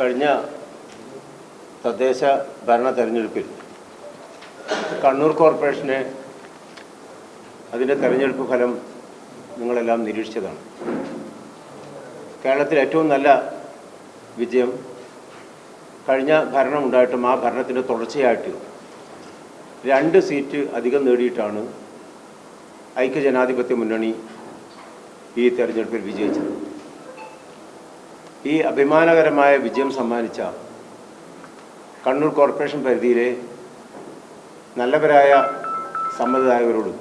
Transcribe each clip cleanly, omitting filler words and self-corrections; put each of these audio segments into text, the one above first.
കഴിഞ്ഞ തദ്ദേശ ഭരണ തെരഞ്ഞെടുപ്പിൽ കണ്ണൂർ കോർപ്പറേഷന് അതിൻ്റെ തെരഞ്ഞെടുപ്പ് ഫലം നിങ്ങളെല്ലാം നിരീക്ഷിച്ചതാണ്. കേരളത്തിൽ ഏറ്റവും നല്ല വിജയം കഴിഞ്ഞ ഭരണം ഉണ്ടായിട്ടും ആ ഭരണത്തിൻ്റെ തുടർച്ചയായിട്ട് 2 സീറ്റ് അധികം നേടിയിട്ടാണ് ഐക്യജനാധിപത്യ മുന്നണി ഈ തെരഞ്ഞെടുപ്പിൽ വിജയിച്ചത്. ഈ അഭിമാനകരമായ വിജയം സമ്മാനിച്ച കണ്ണൂർ കോർപ്പറേഷൻ പരിധിയിലെ നല്ലവരായ സമ്മതിദായകരോട്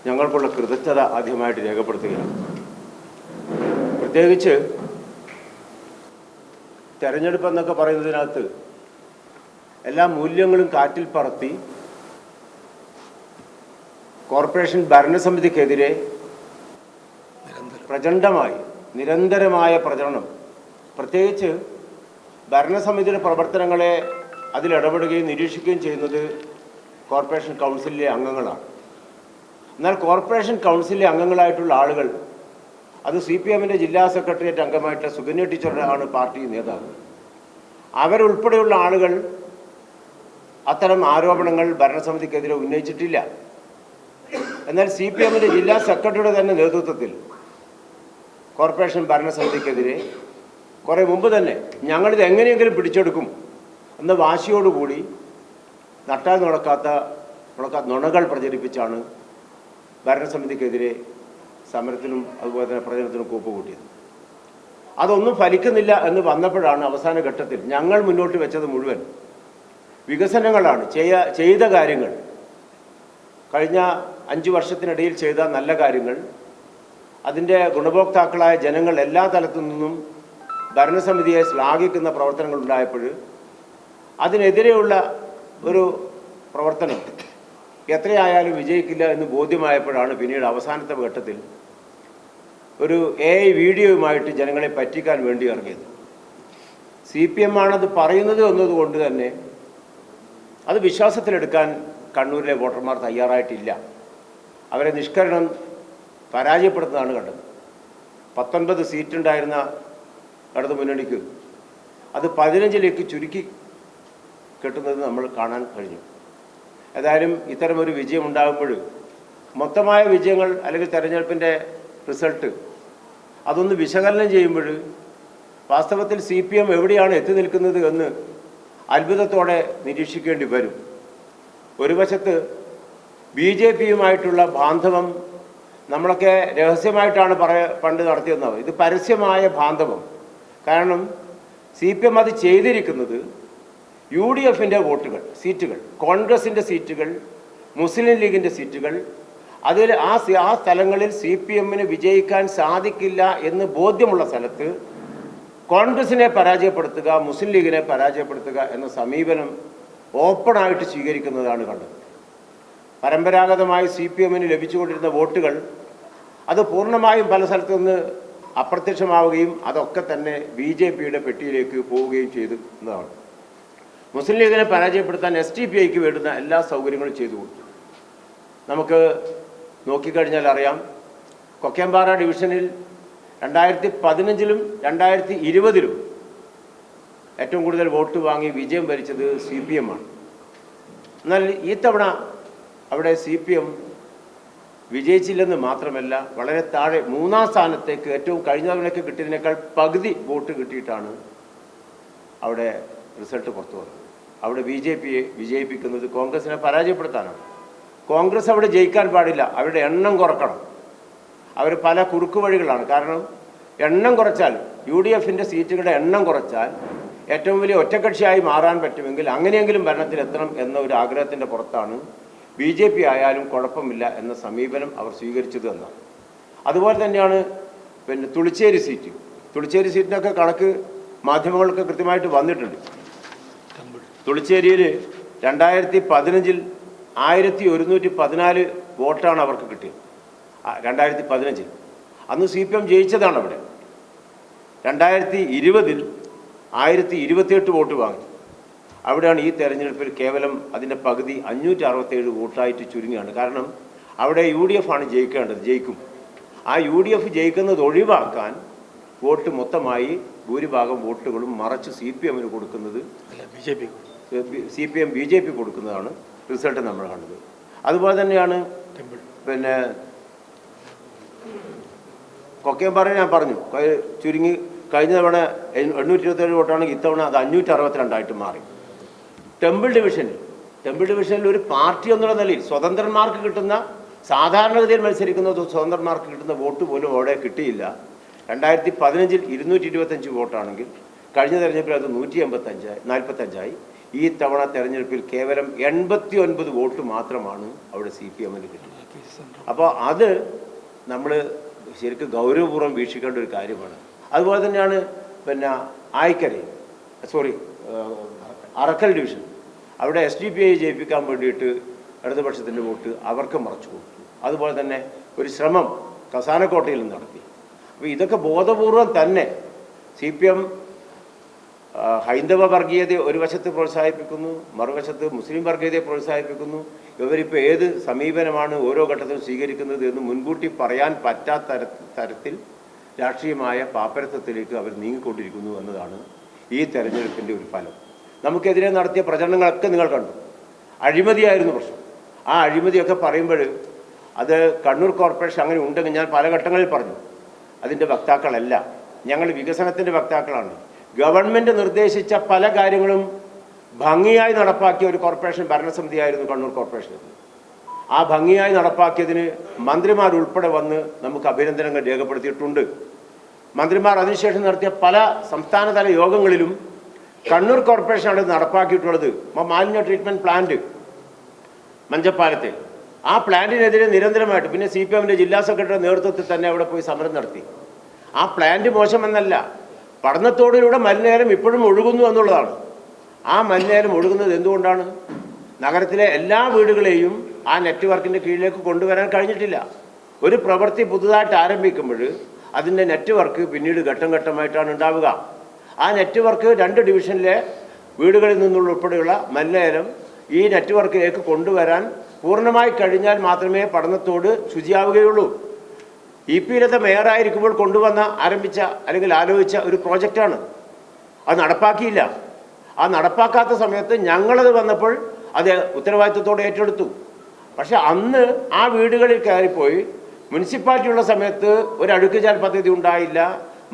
ഞങ്ങൾക്കുള്ള കൃതജ്ഞത ആദ്യമായിട്ട് രേഖപ്പെടുത്തുകയാണ്. പ്രത്യേകിച്ച് തെരഞ്ഞെടുപ്പ് എന്നൊക്കെ പറയുന്നതിനകത്ത് എല്ലാ മൂല്യങ്ങളും കാറ്റിൽ പറത്തി കോർപ്പറേഷൻ ഭരണസമിതിക്കെതിരെ പ്രചണ്ഡമായി നിരന്തരമായ പ്രചരണം, പ്രത്യേകിച്ച് ഭരണസമിതിയുടെ പ്രവർത്തനങ്ങളെ അതിലിടപെടുകയും നിരീക്ഷിക്കുകയും ചെയ്യുന്നത് കോർപ്പറേഷൻ കൗൺസിലിലെ അംഗങ്ങളാണ്. എന്നാൽ കോർപ്പറേഷൻ കൗൺസിലിലെ അംഗങ്ങളായിട്ടുള്ള ആളുകൾ, അത് CPM-ൻ്റെ ജില്ലാ സെക്രട്ടേറിയറ്റ് അംഗമായിട്ടുള്ള സുകന്യ ടീച്ചറാണ് പാർട്ടി നേതാവ്. അവരുൾപ്പെടെയുള്ള ആളുകൾ അത്തരം ആരോപണങ്ങൾ ഭരണസമിതിക്കെതിരെ ഉന്നയിച്ചിട്ടില്ല. എന്നാൽ CPM-ൻ്റെ ജില്ലാ സെക്രട്ടറിയുടെ തന്നെ നേതൃത്വത്തിൽ കോർപ്പറേഷൻ ഭരണസമിതിക്കെതിരെ കുറേ മുമ്പ് തന്നെ ഞങ്ങളിത് എങ്ങനെയെങ്കിലും പിടിച്ചെടുക്കും എന്ന വാശിയോടുകൂടി നട്ടാൽ നടക്കാത്ത നുണകൾ പ്രചരിപ്പിച്ചാണ് ഭരണസമിതിക്കെതിരെ സമരത്തിനും അതുപോലെ തന്നെ പ്രചരണത്തിനും കൂപ്പ് കൂട്ടിയത്. അതൊന്നും ഫലിക്കുന്നില്ല എന്ന് വന്നപ്പോഴാണ് അവസാന ഘട്ടത്തിൽ ഞങ്ങൾ മുന്നോട്ട് വെച്ചത് മുഴുവൻ വികസനങ്ങളാണ്, ചെയ്ത കാര്യങ്ങൾ, കഴിഞ്ഞ 5 വർഷത്തിനിടയിൽ ചെയ്ത നല്ല കാര്യങ്ങൾ, അതിൻ്റെ ഗുണഭോക്താക്കളായ ജനങ്ങൾ എല്ലാ തലത്തു നിന്നും ഭരണസമിതിയെ ശ്ലാഘിക്കുന്ന പ്രവർത്തനങ്ങൾ ഉണ്ടായപ്പോൾ അതിനെതിരെയുള്ള ഒരു പ്രവർത്തനം എത്രയായാലും വിജയിക്കില്ല എന്ന് ബോധ്യമായപ്പോഴാണ് പിന്നീട് അവസാനത്തെ ഘട്ടത്തിൽ ഒരു AI വീഡിയോയുമായിട്ട് ജനങ്ങളെ പറ്റിക്കാൻ വേണ്ടി ഇറങ്ങിയത്. CPM ആണത് പറയുന്നത് എന്നതുകൊണ്ട് തന്നെ അത് വിശ്വാസത്തിലെടുക്കാൻ കണ്ണൂരിലെ വോട്ടർമാർ തയ്യാറായിട്ടില്ല. അവരെ നിഷ്കരണം പരാജയപ്പെടുത്തുന്നതാണ് കണ്ടത്. 19 സീറ്റുണ്ടായിരുന്ന ഇടതു മുന്നണിക്ക് അത് 15ലേക്ക് ചുരുക്കി കെട്ടുന്നത് നമ്മൾ കാണാൻ കഴിഞ്ഞു. ഏതായാലും ഇത്തരമൊരു വിജയം ഉണ്ടാകുമ്പോൾ മൊത്തമായ വിജയങ്ങൾ അല്ലെങ്കിൽ തെരഞ്ഞെടുപ്പിൻ്റെ റിസൾട്ട് അതൊന്ന് വിശകലനം ചെയ്യുമ്പോൾ വാസ്തവത്തിൽ CPM എവിടെയാണ് എത്തി നിൽക്കുന്നത് എന്ന് അത്ഭുതത്തോടെ നിരീക്ഷിക്കേണ്ടി വരും. ഒരു വശത്ത് BJP-യുമായിട്ടുള്ള ബാന്ധവം നമ്മളൊക്കെ രഹസ്യമായിട്ടാണ് പണ്ട് നടത്തിയെന്നത്. ഇത് പരസ്യമായ ബാന്ധവം. കാരണം CPM അത് ചെയ്തിരിക്കുന്നത് UDF-ൻ്റെ വോട്ടുകൾ, സീറ്റുകൾ, കോൺഗ്രസിൻ്റെ സീറ്റുകൾ, മുസ്ലിം ലീഗിൻ്റെ സീറ്റുകൾ, അതിൽ ആ സ്ഥലങ്ങളിൽ CPM-ന് വിജയിക്കാൻ സാധിക്കില്ല എന്ന് ബോധ്യമുള്ള സ്ഥലത്ത് കോൺഗ്രസിനെ പരാജയപ്പെടുത്തുക, മുസ്ലിം ലീഗിനെ പരാജയപ്പെടുത്തുക എന്ന സമീപനം ഓപ്പണായിട്ട് സ്വീകരിക്കുന്നതാണ് കണ്ടത്. പരമ്പരാഗതമായി CPM-ന് ലഭിച്ചുകൊണ്ടിരുന്ന വോട്ടുകൾ അത് പൂർണ്ണമായും പല സ്ഥലത്തു നിന്ന് അപ്രത്യക്ഷമാവുകയും അതൊക്കെ തന്നെ BJP-യുടെ പെട്ടിയിലേക്ക് പോവുകയും ചെയ്തു എന്നതാണ്. മുസ്ലിം ലീഗിനെ പരാജയപ്പെടുത്താൻ SDPIക്ക് വേണ്ടുന്ന എല്ലാ സൗകര്യങ്ങളും ചെയ്തു കൊടുത്തു. നമുക്ക് നോക്കിക്കഴിഞ്ഞാൽ അറിയാം, കൊക്കയമ്പാറ ഡിവിഷനിൽ 2015-ലും 2020-ലും ഏറ്റവും കൂടുതൽ വോട്ട് വാങ്ങി വിജയം ഭരിച്ചത് CPM-ആണ്. എന്നാൽ ഈ തവണ അവിടെ CPM വിജയിച്ചില്ലെന്ന് മാത്രമല്ല, വളരെ താഴെ 3-ാം സ്ഥാനത്തേക്ക്, ഏറ്റവും കഴിഞ്ഞ തവണയ്ക്ക് കിട്ടിയതിനേക്കാൾ പകുതി വോട്ട് കിട്ടിയിട്ടാണ് അവിടെ റിസൾട്ട് പുറത്തു വന്നത്. അവിടെ BJP-യെ വിജയിപ്പിക്കുന്നത് കോൺഗ്രസിനെ പരാജയപ്പെടുത്താനാണ്. കോൺഗ്രസ് അവിടെ ജയിക്കാൻ പാടില്ല, അവരുടെ എണ്ണം കുറക്കണം. അവർ പല കുറുക്കു വഴികളാണ്. കാരണം എണ്ണം കുറച്ചാൽ, UDF-ൻ്റെ സീറ്റുകളുടെ എണ്ണം കുറച്ചാൽ ഏറ്റവും വലിയ ഒറ്റക്കക്ഷിയായി മാറാൻ പറ്റുമെങ്കിൽ അങ്ങനെയെങ്കിലും ഭരണത്തിലെത്തണം എന്ന ഒരു ആഗ്രഹത്തിൻ്റെ പുറത്താണ് BJP ആയാലും കുഴപ്പമില്ല എന്ന സമീപനം അവർ സ്വീകരിച്ചത് എന്നാണ്. അതുപോലെ തന്നെയാണ് തുളിച്ചേരി സീറ്റ്. തുളിച്ചേരി സീറ്റിനൊക്കെ കണക്ക് മാധ്യമങ്ങൾക്ക് കൃത്യമായിട്ട് വന്നിട്ടുണ്ട്. തുളിച്ചേരിയിൽ 2015-ൽ 1114 വോട്ടാണ് അവർക്ക് കിട്ടിയത്. 2015-ൽ അന്ന് CPM ജയിച്ചതാണ് അവിടെ. 2020-ൽ 1028 വോട്ട് വാങ്ങി. അവിടെയാണ് ഈ തെരഞ്ഞെടുപ്പിൽ കേവലം അതിൻ്റെ പകുതി 567 വോട്ടായിട്ട് ചുരുങ്ങിയാണ്. കാരണം അവിടെ UDF ആണ് ജയിക്കേണ്ടത്, ജയിക്കും. ആ UDF ജയിക്കുന്നത് ഒഴിവാക്കാൻ വോട്ട് മൊത്തമായി ഭൂരിഭാഗം വോട്ടുകളും മറച്ച് CPM കൊടുക്കുന്നത് BJP കൊടുക്കുന്നതാണ് റിസൾട്ട് നമ്മൾ കണ്ടത്. അതുപോലെ തന്നെയാണ് പിന്നെ കൊക്കയംപാറ ഞാൻ പറഞ്ഞു ചുരുങ്ങി കഴിഞ്ഞ തവണ 827 വോട്ടാണെങ്കിൽ ഇത്തവണ അത് 562 മാറി. ടെമ്പിൾ ഡിവിഷനിൽ ഒരു പാർട്ടി എന്നുള്ള നിലയിൽ സ്വതന്ത്രന്മാർക്ക് കിട്ടുന്ന സാധാരണഗതിയിൽ മത്സരിക്കുന്ന സ്വതന്ത്രന്മാർക്ക് കിട്ടുന്ന വോട്ട് പോലും അവിടെ കിട്ടിയില്ല. 2015 225 വോട്ടാണെങ്കിൽ കഴിഞ്ഞ തെരഞ്ഞെടുപ്പിൽ അത് 145 ഈ തവണ തെരഞ്ഞെടുപ്പിൽ കേവലം 89 വോട്ട് മാത്രമാണ് അവിടെ CPMന് കിട്ടിയത്. അപ്പോൾ അത് നമ്മൾ ശരിക്കും ഗൗരവപൂർവ്വം വീക്ഷിക്കേണ്ട ഒരു കാര്യമാണ്. അതുപോലെ തന്നെയാണ് പിന്നെ അറക്കൽ ഡിവിഷൻ. അവിടെ SDPI ജയിപ്പിക്കാൻ വേണ്ടിയിട്ട് ഇടതുപക്ഷത്തിൻ്റെ വോട്ട് അവർക്ക് മറച്ചു കൊടുത്തു. അതുപോലെ തന്നെ ഒരു ശ്രമം കസാനക്കോട്ടയിൽ നടത്തി. അപ്പോൾ ഇതൊക്കെ ബോധപൂർവം തന്നെ CPM ഹൈന്ദവ വർഗീയതയെ ഒരു വശത്ത് പ്രോത്സാഹിപ്പിക്കുന്നു, മറുവശത്ത് മുസ്ലിം വർഗീയതയെ പ്രോത്സാഹിപ്പിക്കുന്നു. ഇവരിപ്പോൾ ഏത് സമീപനമാണ് ഓരോ ഘട്ടത്തിലും സ്വീകരിക്കുന്നത് എന്ന് മുൻകൂട്ടി പറയാൻ പറ്റാത്ത തരത്തിൽ രാഷ്ട്രീയമായ പാപ്പരത്വത്തിലേക്ക് അവർ നീങ്ങിക്കൊണ്ടിരിക്കുന്നു എന്നതാണ് ഈ തെരഞ്ഞെടുപ്പിൻ്റെ ഒരു ഫലം. നമുക്കെതിരെ നടത്തിയ പ്രചരണങ്ങളൊക്കെ നിങ്ങൾ കണ്ടു. അഴിമതിയായിരുന്നു പ്രശ്നം. ആ അഴിമതിയൊക്കെ പറയുമ്പോൾ അത് കണ്ണൂർ കോർപ്പറേഷൻ അങ്ങനെ ഉണ്ടെങ്കിൽ ഞാൻ പല ഘട്ടങ്ങളിൽ പറഞ്ഞു, അതിൻ്റെ വക്താക്കളല്ല, ഞങ്ങൾ വികസനത്തിൻ്റെ വക്താക്കളാണ്. ഗവൺമെൻറ് നിർദ്ദേശിച്ച പല കാര്യങ്ങളും ഭംഗിയായി നടപ്പാക്കിയ ഒരു കോർപ്പറേഷൻ ഭരണസമിതിയായിരുന്നു കണ്ണൂർ കോർപ്പറേഷൻ. ആ ഭംഗിയായി നടപ്പാക്കിയതിന് മന്ത്രിമാരുൾപ്പെടെ വന്ന് നമുക്ക് അഭിനന്ദനങ്ങൾ രേഖപ്പെടുത്തിയിട്ടുണ്ട്. മന്ത്രിമാർ അതിനുശേഷം നടത്തിയ പല സംസ്ഥാനതല യോഗങ്ങളിലും കണ്ണൂർ കോർപ്പറേഷനാണ് നടപ്പാക്കിയിട്ടുള്ളത്. മാലിന്യ ട്രീറ്റ്മെൻറ്റ് പ്ലാന്റ് മഞ്ചപ്പാലത്തെ ആ പ്ലാന്റിനെതിരെ നിരന്തരമായിട്ട് പിന്നെ CPMൻ്റെ ജില്ലാ സെക്രട്ടറിയുടെ നേതൃത്വത്തിൽ തന്നെ അവിടെ പോയി സമരം നടത്തി. ആ പ്ലാന്റ് മോശമെന്നല്ല, പഠനത്തോടിലൂടെ മലിനജലം ഇപ്പോഴും ഒഴുകുന്നു എന്നുള്ളതാണ്. ആ മലിനജലം ഒഴുകുന്നത് എന്തുകൊണ്ടാണ്? നഗരത്തിലെ എല്ലാ വീടുകളെയും ആ നെറ്റ്വർക്കിൻ്റെ കീഴിലേക്ക് കൊണ്ടുവരാൻ കഴിഞ്ഞിട്ടില്ല. ഒരു പ്രവൃത്തി പുതുതായിട്ട് ആരംഭിക്കുമ്പോൾ അതിൻ്റെ നെറ്റ്വർക്ക് പിന്നീട് ഘട്ടം ഘട്ടമായിട്ടാണ് ഉണ്ടാവുക. ആ നെറ്റ്വർക്ക് 2 ഡിവിഷനിലെ വീടുകളിൽ നിന്നുള്ള ഉൾപ്പെടെയുള്ള മലിനജലം ഈ നെറ്റ്വർക്കിലേക്ക് കൊണ്ടുവരാൻ പൂർണ്ണമായി കഴിഞ്ഞാൽ മാത്രമേ പഠനത്തോട് ശുചിയാവുകയുള്ളൂ. EP ലത മേയറായിരിക്കുമ്പോൾ ആരംഭിച്ച അല്ലെങ്കിൽ ആലോചിച്ച ഒരു പ്രോജക്റ്റാണ്. അത് നടപ്പാക്കിയില്ല. ആ നടപ്പാക്കാത്ത സമയത്ത് ഞങ്ങളത് വന്നപ്പോൾ അത് ഉത്തരവാദിത്വത്തോടെ ഏറ്റെടുത്തു. പക്ഷെ അന്ന് ആ വീടുകളിൽ കയറിപ്പോയി മുനിസിപ്പാലിറ്റിയുള്ള സമയത്ത് ഒരു അഴുക്കുചാൽ പദ്ധതി ഉണ്ടായില്ല,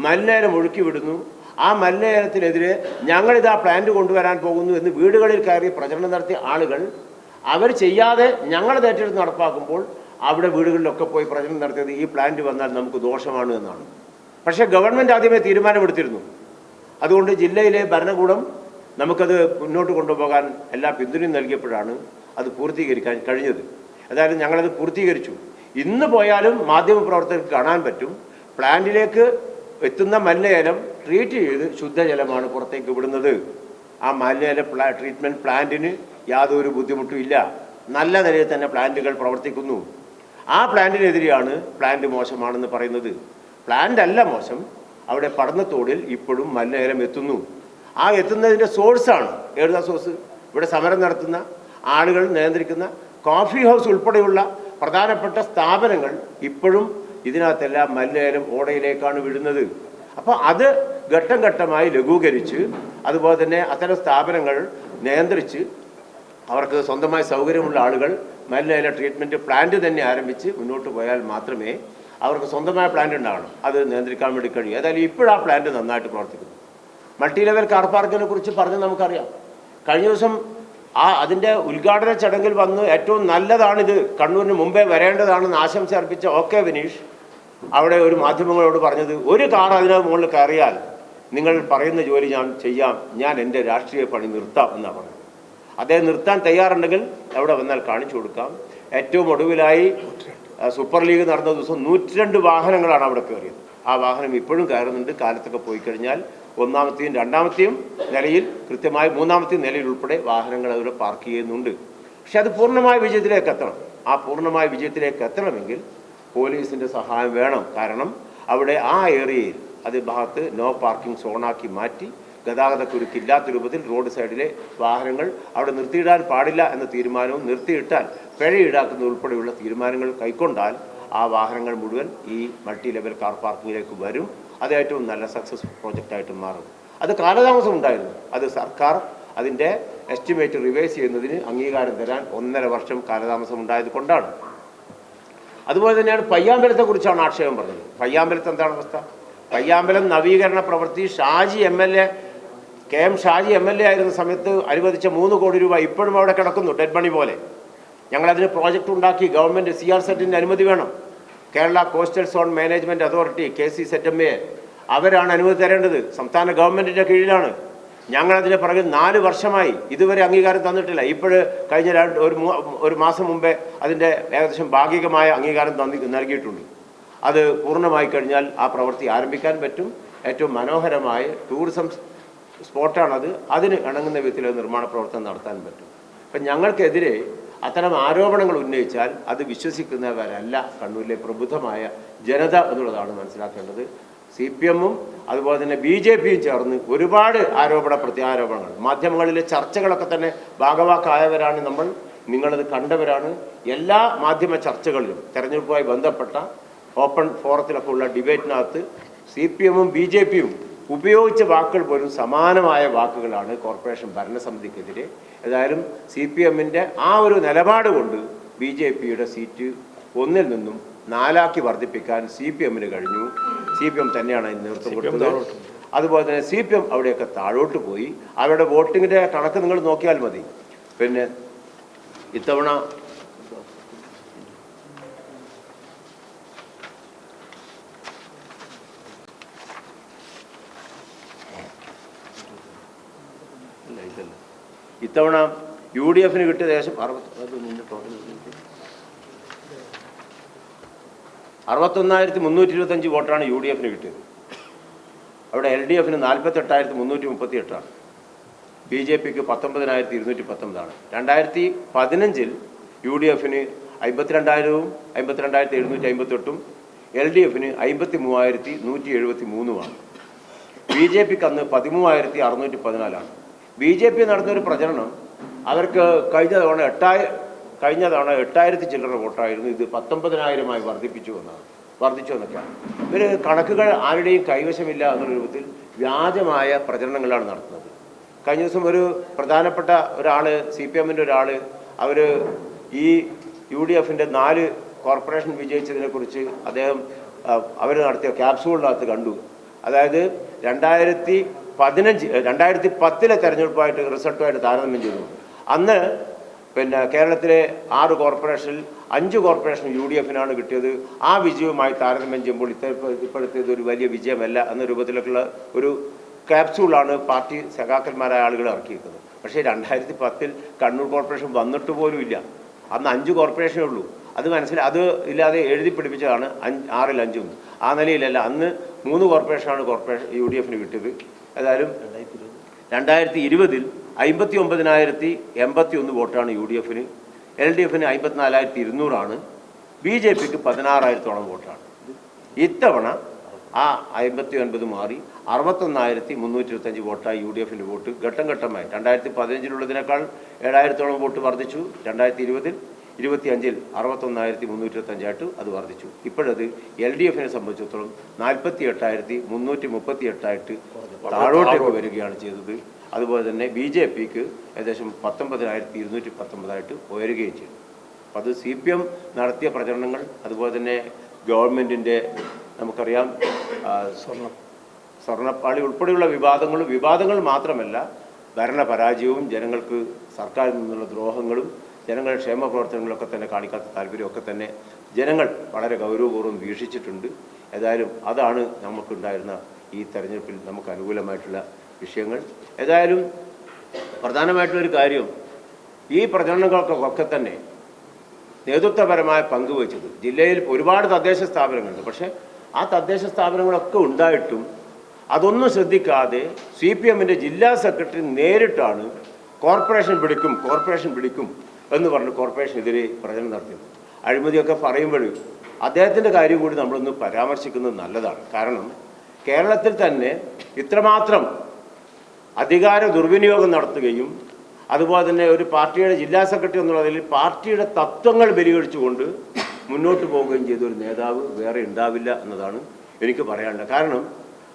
മലിനജലം ഒഴുക്കി വിടുന്നു. ആ മലിനജലത്തിനെതിരെ ഞങ്ങളിതാ പ്ലാന്റ് കൊണ്ടുവരാൻ പോകുന്നു എന്ന് വീടുകളിൽ കയറി പ്രചരണം നടത്തിയ ആളുകൾ അവർ ചെയ്യാതെ ഞങ്ങളത് ഏറ്റെടുത്ത് നടപ്പാക്കുമ്പോൾ അവിടെ വീടുകളിലൊക്കെ പോയി പ്രചരണം നടത്തിയത് ഈ പ്ലാന്റ് വന്നാൽ നമുക്ക് ദോഷമാണ് എന്നാണ്. പക്ഷേ ഗവൺമെൻറ് ആദ്യമേ തീരുമാനമെടുത്തിരുന്നു. അതുകൊണ്ട് ജില്ലയിലെ ഭരണകൂടം നമുക്കത് മുന്നോട്ട് കൊണ്ടുപോകാൻ എല്ലാ പിന്തുണയും നൽകിയപ്പോഴാണ് അത് പൂർത്തീകരിക്കാൻ കഴിഞ്ഞത്. അതായത് ഞങ്ങളത് പൂർത്തീകരിച്ചു. ഇന്ന് പോയാലും മാധ്യമപ്രവർത്തകർക്ക് കാണാൻ പറ്റും, പ്ലാന്റിലേക്ക് എത്തുന്ന മലിനജലം ട്രീറ്റ് ചെയ്ത് ശുദ്ധജലമാണ് പുറത്തേക്ക് വിടുന്നത്. ആ മലിനജല ട്രീറ്റ്മെൻറ്റ് പ്ലാന്റിന് യാതൊരു ബുദ്ധിമുട്ടും ഇല്ല. നല്ല നിലയിൽ തന്നെ പ്ലാന്റുകൾ പ്രവർത്തിക്കുന്നു. ആ പ്ലാന്റിനെതിരെയാണ് പ്ലാന്റ് മോശമാണെന്ന് പറയുന്നത്. പ്ലാന്റ് അല്ല മോശം, അവിടെ പഠനത്തോടിൽ ഇപ്പോഴും മലിനജലം എത്തുന്നു. ആ എത്തുന്നതിൻ്റെ സോഴ്സാണ് ഏതാ സോഴ്സ്? ഇവിടെ സമരം നടത്തുന്ന ആളുകൾ നിയന്ത്രിക്കുന്ന കോഫി ഹൗസ് ഉൾപ്പെടെയുള്ള പ്രധാനപ്പെട്ട സ്ഥാപനങ്ങൾ ഇപ്പോഴും ഇതിനകത്തെല്ലാം മലിനജലം ഓടയിലേക്കാണ് വിടുന്നത്. അപ്പോൾ അത് ഘട്ടം ഘട്ടമായി ലഘൂകരിച്ച് അതുപോലെ തന്നെ അത്തരം സ്ഥാപനങ്ങൾ നിയന്ത്രിച്ച് അവർക്ക് സ്വന്തമായി സൗകര്യമുള്ള ആളുകൾ മലിനജല ട്രീറ്റ്മെൻറ്റ് പ്ലാന്റ് തന്നെ ആരംഭിച്ച് മുന്നോട്ട് പോയാൽ മാത്രമേ അവർക്ക് സ്വന്തമായ പ്ലാന്റ് ഉണ്ടാകണം. അത് നിയന്ത്രിക്കാൻ വേണ്ടി കഴിയും. ഏതായാലും ഇപ്പോഴും ആ പ്ലാന്റ് നന്നായിട്ട് പ്രവർത്തിക്കുന്നു. മൾട്ടി ലെവൽ കാർ പാർക്കിനെ കുറിച്ച് പറഞ്ഞ് നമുക്കറിയാം. കഴിഞ്ഞ ദിവസം അതിൻ്റെ ഉദ്ഘാടന ചടങ്ങിൽ വന്ന് ഏറ്റവും നല്ലതാണിത്, കണ്ണൂരിന് മുമ്പേ വരേണ്ടതാണെന്ന് ആശംസ അർപ്പിച്ച OK വിനീഷ് അവിടെ ഒരു മാധ്യമങ്ങളോട് പറഞ്ഞത്, ഒരു കാർ അതിന് മുകളിൽ കയറിയാൽ നിങ്ങൾ പറയുന്ന ജോലി ഞാൻ ചെയ്യാം, ഞാൻ എൻ്റെ രാഷ്ട്രീയ പണി നിർത്താം എന്നാണ് പറഞ്ഞത്. അദ്ദേഹം നിർത്താൻ തയ്യാറുണ്ടെങ്കിൽ അവിടെ വന്നാൽ കാണിച്ചു കൊടുക്കാം. ഏറ്റവും ഒടുവിലായി സൂപ്പർ ലീഗ് നടന്ന ദിവസം 102 വാഹനങ്ങളാണ് അവിടെ കയറിയത്. ആ വാഹനം ഇപ്പോഴും കയറുന്നുണ്ട്. കാലത്തൊക്കെ പോയി കഴിഞ്ഞാൽ 1ാമത്തെയും 2ാമത്തെയും നിലയിൽ, കൃത്യമായി 3ാമത്തെയും നിലയിൽ ഉൾപ്പെടെ വാഹനങ്ങൾ അവിടെ പാർക്ക് ചെയ്യുന്നുണ്ട്. പക്ഷെ അത് പൂർണ്ണമായ വിജയത്തിലേക്ക് എത്തണം. ആ പൂർണ്ണമായ വിജയത്തിലേക്ക് എത്തണമെങ്കിൽ പോലീസിൻ്റെ സഹായം വേണം. കാരണം അവിടെ ആ ഏരിയയിൽ അത് ഭാഗത്ത് നോ പാർക്കിംഗ് സോണാക്കി മാറ്റി ഗതാഗതക്കുരുക്കില്ലാത്ത രൂപത്തിൽ റോഡ് സൈഡിലെ വാഹനങ്ങൾ അവിടെ നിർത്തിയിടാൻ പാടില്ല എന്ന തീരുമാനവും, നിർത്തിയിട്ടാൽ പിഴ ഈടാക്കുന്ന ഉൾപ്പെടെയുള്ള തീരുമാനങ്ങൾ കൈക്കൊണ്ടാൽ ആ വാഹനങ്ങൾ മുഴുവൻ ഈ മൾട്ടി ലെവൽ കാർ പാർക്കിങ്ങിലേക്ക് വരും. അത് ഏറ്റവും നല്ല സക്സസ് പ്രോജക്റ്റായിട്ട് മാറും. അത് കാലതാമസം ഉണ്ടായിരുന്നു. അത് സർക്കാർ അതിൻ്റെ എസ്റ്റിമേറ്റ് റിവൈസ് ചെയ്യുന്നതിന് അംഗീകാരം തരാൻ 1.5 വർഷം കാലതാമസം ഉണ്ടായത് കൊണ്ടാണ്. അതുപോലെ തന്നെയാണ് പയ്യാമ്പലത്തെക്കുറിച്ചാണ് ആക്ഷേപം പറഞ്ഞത്. പയ്യാമ്പലത്ത് എന്താണ് അവസ്ഥ? പയ്യാമ്പലം നവീകരണ പ്രവൃത്തി KM ഷാജി MLA ആയിരുന്ന സമയത്ത് അനുവദിച്ച 3 കോടി രൂപ ഇപ്പോഴും അവിടെ കിടക്കുന്നു, ഡെഡ് മണി പോലെ. ഞങ്ങളതിന് പ്രോജക്റ്റ് ഉണ്ടാക്കി. ഗവൺമെൻറ് CRZ അനുമതി വേണം. Kerala coastal zone management authority KCZMA അവരാണ് അനുമതി തരേണ്ടത്. സംസ്ഥാന ഗവൺമെൻറ്റിൻ്റെ കീഴിലാണ്. ഞങ്ങളതിന് പിറകിൽ 4 വർഷമായി ഇതുവരെ അംഗീകാരം തന്നിട്ടില്ല. കഴിഞ്ഞ ഒരു മാസം മുമ്പേ അതിൻ്റെ ഏകദേശം ഭാഗികമായ അംഗീകാരം നൽകിയിട്ടുണ്ട്. അത് പൂർണ്ണമായി കഴിഞ്ഞാൽ ആ പ്രവൃത്തി ആരംഭിക്കാൻ പറ്റും. ഏറ്റവും മനോഹരമായ ടൂറിസം സ്പോട്ടാണത്. അതിന് ഇണങ്ങുന്ന വിധത്തിൽ നിർമ്മാണ പ്രവർത്തനം നടത്താൻ പറ്റും. അപ്പം ഞങ്ങൾക്കെതിരെ അത്തരം ആരോപണങ്ങൾ ഉന്നയിച്ചാൽ അത് വിശ്വസിക്കുന്നവരല്ല കണ്ണൂരിലെ പ്രബുദ്ധമായ ജനത എന്നുള്ളതാണ് മനസ്സിലാക്കേണ്ടത്. CPM-ഉം അതുപോലെ തന്നെ BJP-യും ചേർന്ന് ഒരുപാട് പ്രത്യാരോപണങ്ങൾ, മാധ്യമങ്ങളിലെ ചർച്ചകളൊക്കെ തന്നെ ഭാഗവാക്കായവരാണ് നമ്മൾ. നിങ്ങളത് കണ്ടവരാണ്. എല്ലാ മാധ്യമ ചർച്ചകളിലും തെരഞ്ഞെടുപ്പുമായി ബന്ധപ്പെട്ട ഓപ്പൺ ഫോറത്തിലൊക്കെ ഉള്ള ഡിബേറ്റിനകത്ത് CPM-ഉം BJP-യും ഉപയോഗിച്ച വാക്കുകൾ പോലും സമാനമായ വാക്കുകളാണ് കോർപ്പറേഷൻ ഭരണസമിതിക്കെതിരെ. ഏതായാലും CPM-ൻ്റെ ആ ഒരു നിലപാട് കൊണ്ട് BJP-യുടെ സീറ്റ് 1 നിന്നും 4 വർദ്ധിപ്പിക്കാൻ CPM-ന് കഴിഞ്ഞു. CPM തന്നെയാണ് അതിന് നേതൃത്വം കൊടുത്തത്. അതുപോലെ തന്നെ CPM അവിടെയൊക്കെ താഴോട്ട് പോയി. അവരുടെ വോട്ടിങ്ങിൻ്റെ കണക്ക് നിങ്ങൾ നോക്കിയാൽ മതി. പിന്നെ ഇത്തവണ UDF-ന് കിട്ടിയ ഏകദേശം 61,325 വോട്ടാണ് UDF-ന് കിട്ടിയത്. അവിടെ LDF-ന് 48,338ആണ്. BJP-ക്ക് 19,219ആണ്. 2015 UDF-ന് 52,000-ഉം 52,758-ഉം LDF-ന് 53,173-മാണ്. BJP-ക്ക് അന്ന് 13,614ആണ്. BJP നടന്നൊരു പ്രചരണം അവർക്ക് കഴിഞ്ഞ തവണ 8,000 ചില്ലറ വോട്ടായിരുന്നു. ഇത് 19,000-ആയി വർദ്ധിച്ചു എന്നൊക്കെയാണ്. ഇവർ കണക്കുകൾ ആരുടെയും കൈവശമില്ല എന്ന രൂപത്തിൽ വ്യാജമായ പ്രചരണങ്ങളാണ് നടത്തുന്നത്. കഴിഞ്ഞ ദിവസം ഒരു പ്രധാനപ്പെട്ട ഒരാൾ, CPM-ൻ്റെ ഒരാൾ, ഈ UDF-ന്റെ 4 കോർപ്പറേഷൻ വിജയിച്ചതിനെക്കുറിച്ച് അവർ നടത്തിയ ക്യാപ്സൂളിനകത്ത് കണ്ടു. അതായത് 2010 തെരഞ്ഞെടുപ്പായിട്ട് റിസൾട്ടുമായിട്ട് താരതമ്യം ചെയ്തു. അന്ന് കേരളത്തിലെ 6 കോർപ്പറേഷനിൽ 5 കോർപ്പറേഷൻ UDF-നാണ് കിട്ടിയത്. ആ വിജയവുമായി താരതമ്യം ചെയ്യുമ്പോൾ ഇപ്പോഴത്തേത് ഒരു വലിയ വിജയമല്ല എന്ന രൂപത്തിലൊക്കെയുള്ള ഒരു ക്യാപ്സൂളാണ് പാർട്ടി സഖാക്കന്മാരായ ആളുകൾ ഇറക്കിയിരിക്കുന്നത്. പക്ഷേ 2010 കണ്ണൂർ കോർപ്പറേഷൻ വന്നിട്ട് പോലും ഇല്ല. അന്ന് 5 കോർപ്പറേഷനേ ഉള്ളൂ. അത് ഇല്ലാതെ എഴുതി പിടിപ്പിച്ചതാണ് 6-ൽ 5. ആ നിലയിലല്ല. അന്ന് 3 കോർപ്പറേഷനാണ് UDF-ന് കിട്ടിയത്. ഏതായാലും 2020 59,081 വോട്ടാണ് UDF-ന്. LDF-ന് 54,200ആണ്. BJP-ക്ക് 16,000-ഓളം വോട്ടാണ്. ഇത്തവണ ആ 59 മാറി 61,325 വോട്ടായി UDF-ന്റെ വോട്ട് ഘട്ടം ഘട്ടമായി 2015-ലുള്ളതിനേക്കാൾ 7,000-ഓളം വോട്ട് വർദ്ധിച്ചു. 2020 25-ൽ 61,325 അത് വർദ്ധിച്ചു. ഇപ്പോഴത് LDF-നെ സംബന്ധിച്ചിടത്തോളം 48,338 താഴോട്ടേക്ക് വരികയാണ് ചെയ്തത്. അതുപോലെ തന്നെ BJP-ക്ക് ഏകദേശം 19,219 ഉയരുകയും ചെയ്തു. അപ്പോൾ അത് CPM നടത്തിയ പ്രചരണങ്ങൾ, അതുപോലെ തന്നെ ഗവൺമെൻറ്റിൻ്റെ നമുക്കറിയാം സ്വർണ്ണപ്പാളി ഉൾപ്പെടെയുള്ള വിവാദങ്ങൾ മാത്രമല്ല, ഭരണപരാജയവും ജനങ്ങൾക്ക് സർക്കാരിൽ നിന്നുള്ള ദ്രോഹങ്ങളും ജനങ്ങളുടെ ക്ഷേമ പ്രവർത്തനങ്ങളൊക്കെ തന്നെ കാണിക്കാത്ത താല്പര്യമൊക്കെ തന്നെ ജനങ്ങൾ വളരെ ഗൗരവപൂർവ്വം വീക്ഷിച്ചിട്ടുണ്ട്. ഏതായാലും അതാണ് നമുക്കുണ്ടായിരുന്ന ഈ തെരഞ്ഞെടുപ്പിൽ നമുക്ക് അനുകൂലമായിട്ടുള്ള വിഷയങ്ങൾ. ഏതായാലും പ്രധാനമായിട്ടുള്ളൊരു കാര്യം, ഈ പ്രചരണങ്ങൾക്കൊക്കെ തന്നെ നേതൃത്വപരമായ പങ്ക് വഹിച്ചത് ജില്ലയിൽ ഒരുപാട് തദ്ദേശ സ്ഥാപനങ്ങളുണ്ട്. പക്ഷേ ആ തദ്ദേശ സ്ഥാപനങ്ങളൊക്കെ ഉണ്ടായിട്ടും അതൊന്നും ശ്രദ്ധിക്കാതെ CPM-ൻ്റെ ജില്ലാ സെക്രട്ടറി നേരിട്ടാണ് കോർപ്പറേഷൻ പിടിക്കും എന്ന് പറഞ്ഞ് കോർപ്പറേഷനെതിരെ പ്രചരണം നടത്തിയത്. അഴിമതിയൊക്കെ പറയുമ്പോൾ അദ്ദേഹത്തിൻ്റെ കാര്യം കൂടി നമ്മളൊന്ന് പരാമർശിക്കുന്നത് നല്ലതാണ്. കാരണം കേരളത്തിൽ തന്നെ ഇത്രമാത്രം അധികാര ദുർവിനിയോഗം നടത്തുകയും അതുപോലെ തന്നെ ഒരു പാർട്ടിയുടെ ജില്ലാ സെക്രട്ടറി എന്നുള്ളതിൽ പാർട്ടിയുടെ തത്വങ്ങൾ ബലികഴിച്ചുകൊണ്ട് മുന്നോട്ട് പോവുകയും ചെയ്ത ഒരു നേതാവ് വേറെ ഉണ്ടാവില്ല എന്നതാണ് എനിക്ക് പറയാനുള്ളത്. കാരണം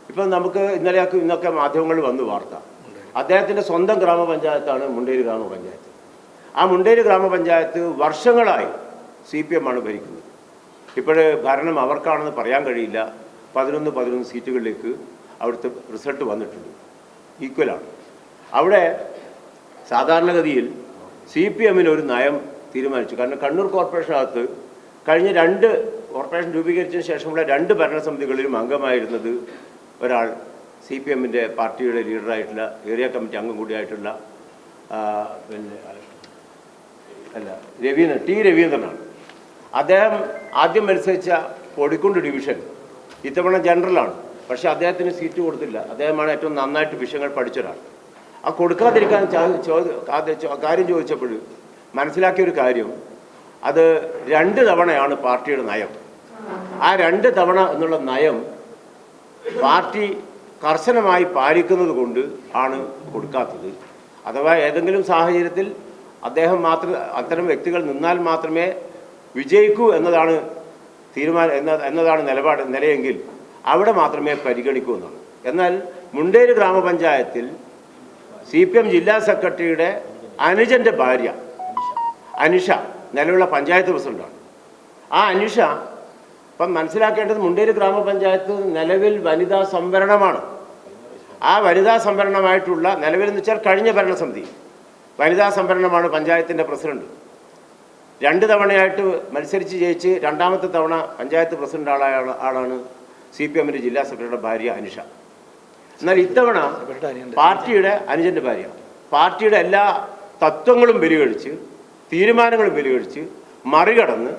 ഇപ്പം നമുക്ക് ഇന്നൊക്കെ മാധ്യമങ്ങളിൽ വന്നു വാർത്ത, അദ്ദേഹത്തിൻ്റെ സ്വന്തം ഗ്രാമപഞ്ചായത്താണ് മുണ്ടേരി ഗ്രാമപഞ്ചായത്ത്. ആ മുണ്ടേരി ഗ്രാമപഞ്ചായത്ത് വർഷങ്ങളായി CPM ആണ് ഭരിക്കുന്നത്. ഇപ്പോഴ് ഭരണം അവർക്കാണെന്ന് പറയാൻ കഴിയില്ല. 11 സീറ്റുകളിലേക്ക് അവിടുത്തെ റിസൾട്ട് വന്നിട്ടുണ്ട്, ഈക്വലാണ്. അവിടെ സാധാരണഗതിയിൽ CPM ഒരു നയം തീരുമാനിച്ചു. കാരണം കണ്ണൂർ കോർപ്പറേഷനകത്ത് കഴിഞ്ഞ 2 കോർപ്പറേഷൻ രൂപീകരിച്ചതിന് ശേഷമുള്ള 2 ഭരണസമിതികളിലും അംഗമായിരുന്നത് ഒരാൾ CPM പാർട്ടിയുടെ ലീഡറായിട്ടുള്ള ഏരിയ കമ്മിറ്റി അംഗം കൂടിയായിട്ടുള്ള രവീന്ദ്രനാണ്. അദ്ദേഹം ആദ്യം മത്സരിച്ച പൊടിക്കുണ്ട് ഡിവിഷൻ ഇത്തവണ ജനറലാണ്. പക്ഷേ അദ്ദേഹത്തിന് സീറ്റ് കൊടുത്തില്ല. അദ്ദേഹമാണ് ഏറ്റവും നന്നായിട്ട് വിഷയങ്ങൾ പഠിച്ച ഒരാൾ. ആ കൊടുക്കാതിരിക്കാൻ കാര്യം ചോദിച്ചപ്പോൾ മനസ്സിലാക്കിയൊരു കാര്യം, അത് 2 തവണയാണ് പാർട്ടിയുടെ നയം. ആ 2 തവണ എന്നുള്ള നയം പാർട്ടി കർശനമായി പാലിക്കുന്നത് കൊണ്ട് ആണ് കൊടുക്കാത്തത്. അഥവാ ഏതെങ്കിലും സാഹചര്യത്തിൽ അദ്ദേഹം അത്തരം വ്യക്തികൾ നിന്നാൽ മാത്രമേ വിജയിക്കൂ എന്നതാണ് എന്നതാണ് നിലയെങ്കിൽ അവിടെ മാത്രമേ പരിഗണിക്കൂ എന്നാണ്. എന്നാൽ മുണ്ടേരി ഗ്രാമപഞ്ചായത്തിൽ CPM ജില്ലാ സെക്രട്ടറിയുടെ അനുജൻ്റെ ഭാര്യ അനിഷ നിലവിലുള്ള പഞ്ചായത്ത് പ്രസിഡന്റാണ്. ആ അനിഷ ഇപ്പം മനസ്സിലാക്കേണ്ടത്, മുണ്ടേരി ഗ്രാമപഞ്ചായത്ത് നിലവിൽ വനിതാ സംവരണമാണ്. ആ വനിതാ സംവരണമായിട്ടുള്ള നിലവിലെന്ന് വെച്ചാൽ കഴിഞ്ഞ ഭരണസമിതി വനിതാ സംവരണമാണ് പഞ്ചായത്തിൻ്റെ പ്രസിഡന്റ്. 2 തവണയായിട്ട് മത്സരിച്ച് ജയിച്ച് 2ാമത്തെ തവണ പഞ്ചായത്ത് പ്രസിഡന്റ് ആളാണ് CPM ജില്ലാ സെക്രട്ടറിയുടെ ഭാര്യ അനിഷ. എന്നാൽ ഇത്തവണ പാർട്ടിയുടെ അനുജൻ്റെ ഭാര്യ പാർട്ടിയുടെ എല്ലാ തത്വങ്ങളും ബലികഴിച്ച് തീരുമാനങ്ങളും ബലികഴിച്ച് മറികടന്ന്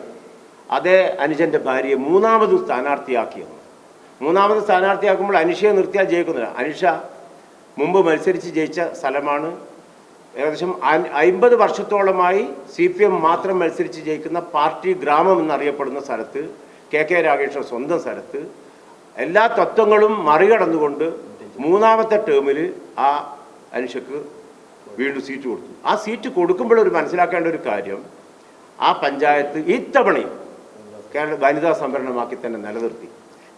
അതേ അനുജൻ്റെ ഭാര്യയെ 3ാമത് സ്ഥാനാർത്ഥിയാക്കിയത്. 3ാമത് സ്ഥാനാർത്ഥിയാക്കുമ്പോൾ അനിഷയെ നിർത്തിയാൽ ജയിക്കുന്നില്ല. അനിഷ മുമ്പ് മത്സരിച്ച് ജയിച്ച സ്ഥലമാണ്. ഏകദേശം 50 വർഷത്തോളമായി CPM മാത്രം മത്സരിച്ച് ജയിക്കുന്ന പാർട്ടി ഗ്രാമം എന്നറിയപ്പെടുന്ന സ്ഥലത്ത്, KK രാഗേഷിന്റെ സ്വന്തം സ്ഥലത്ത് എല്ലാ തത്വങ്ങളും മറികടന്നുകൊണ്ട് 3ാമത്തെ ടേമിൽ ആ അനിഷക്ക് വീണ്ടും സീറ്റ് കൊടുത്തു. ആ സീറ്റ് കൊടുക്കുമ്പോൾ മനസ്സിലാക്കേണ്ട ഒരു കാര്യം, ആ പഞ്ചായത്ത് ഇത്തവണയും വനിതാ സംവരണമാക്കി തന്നെ നിലനിർത്തി.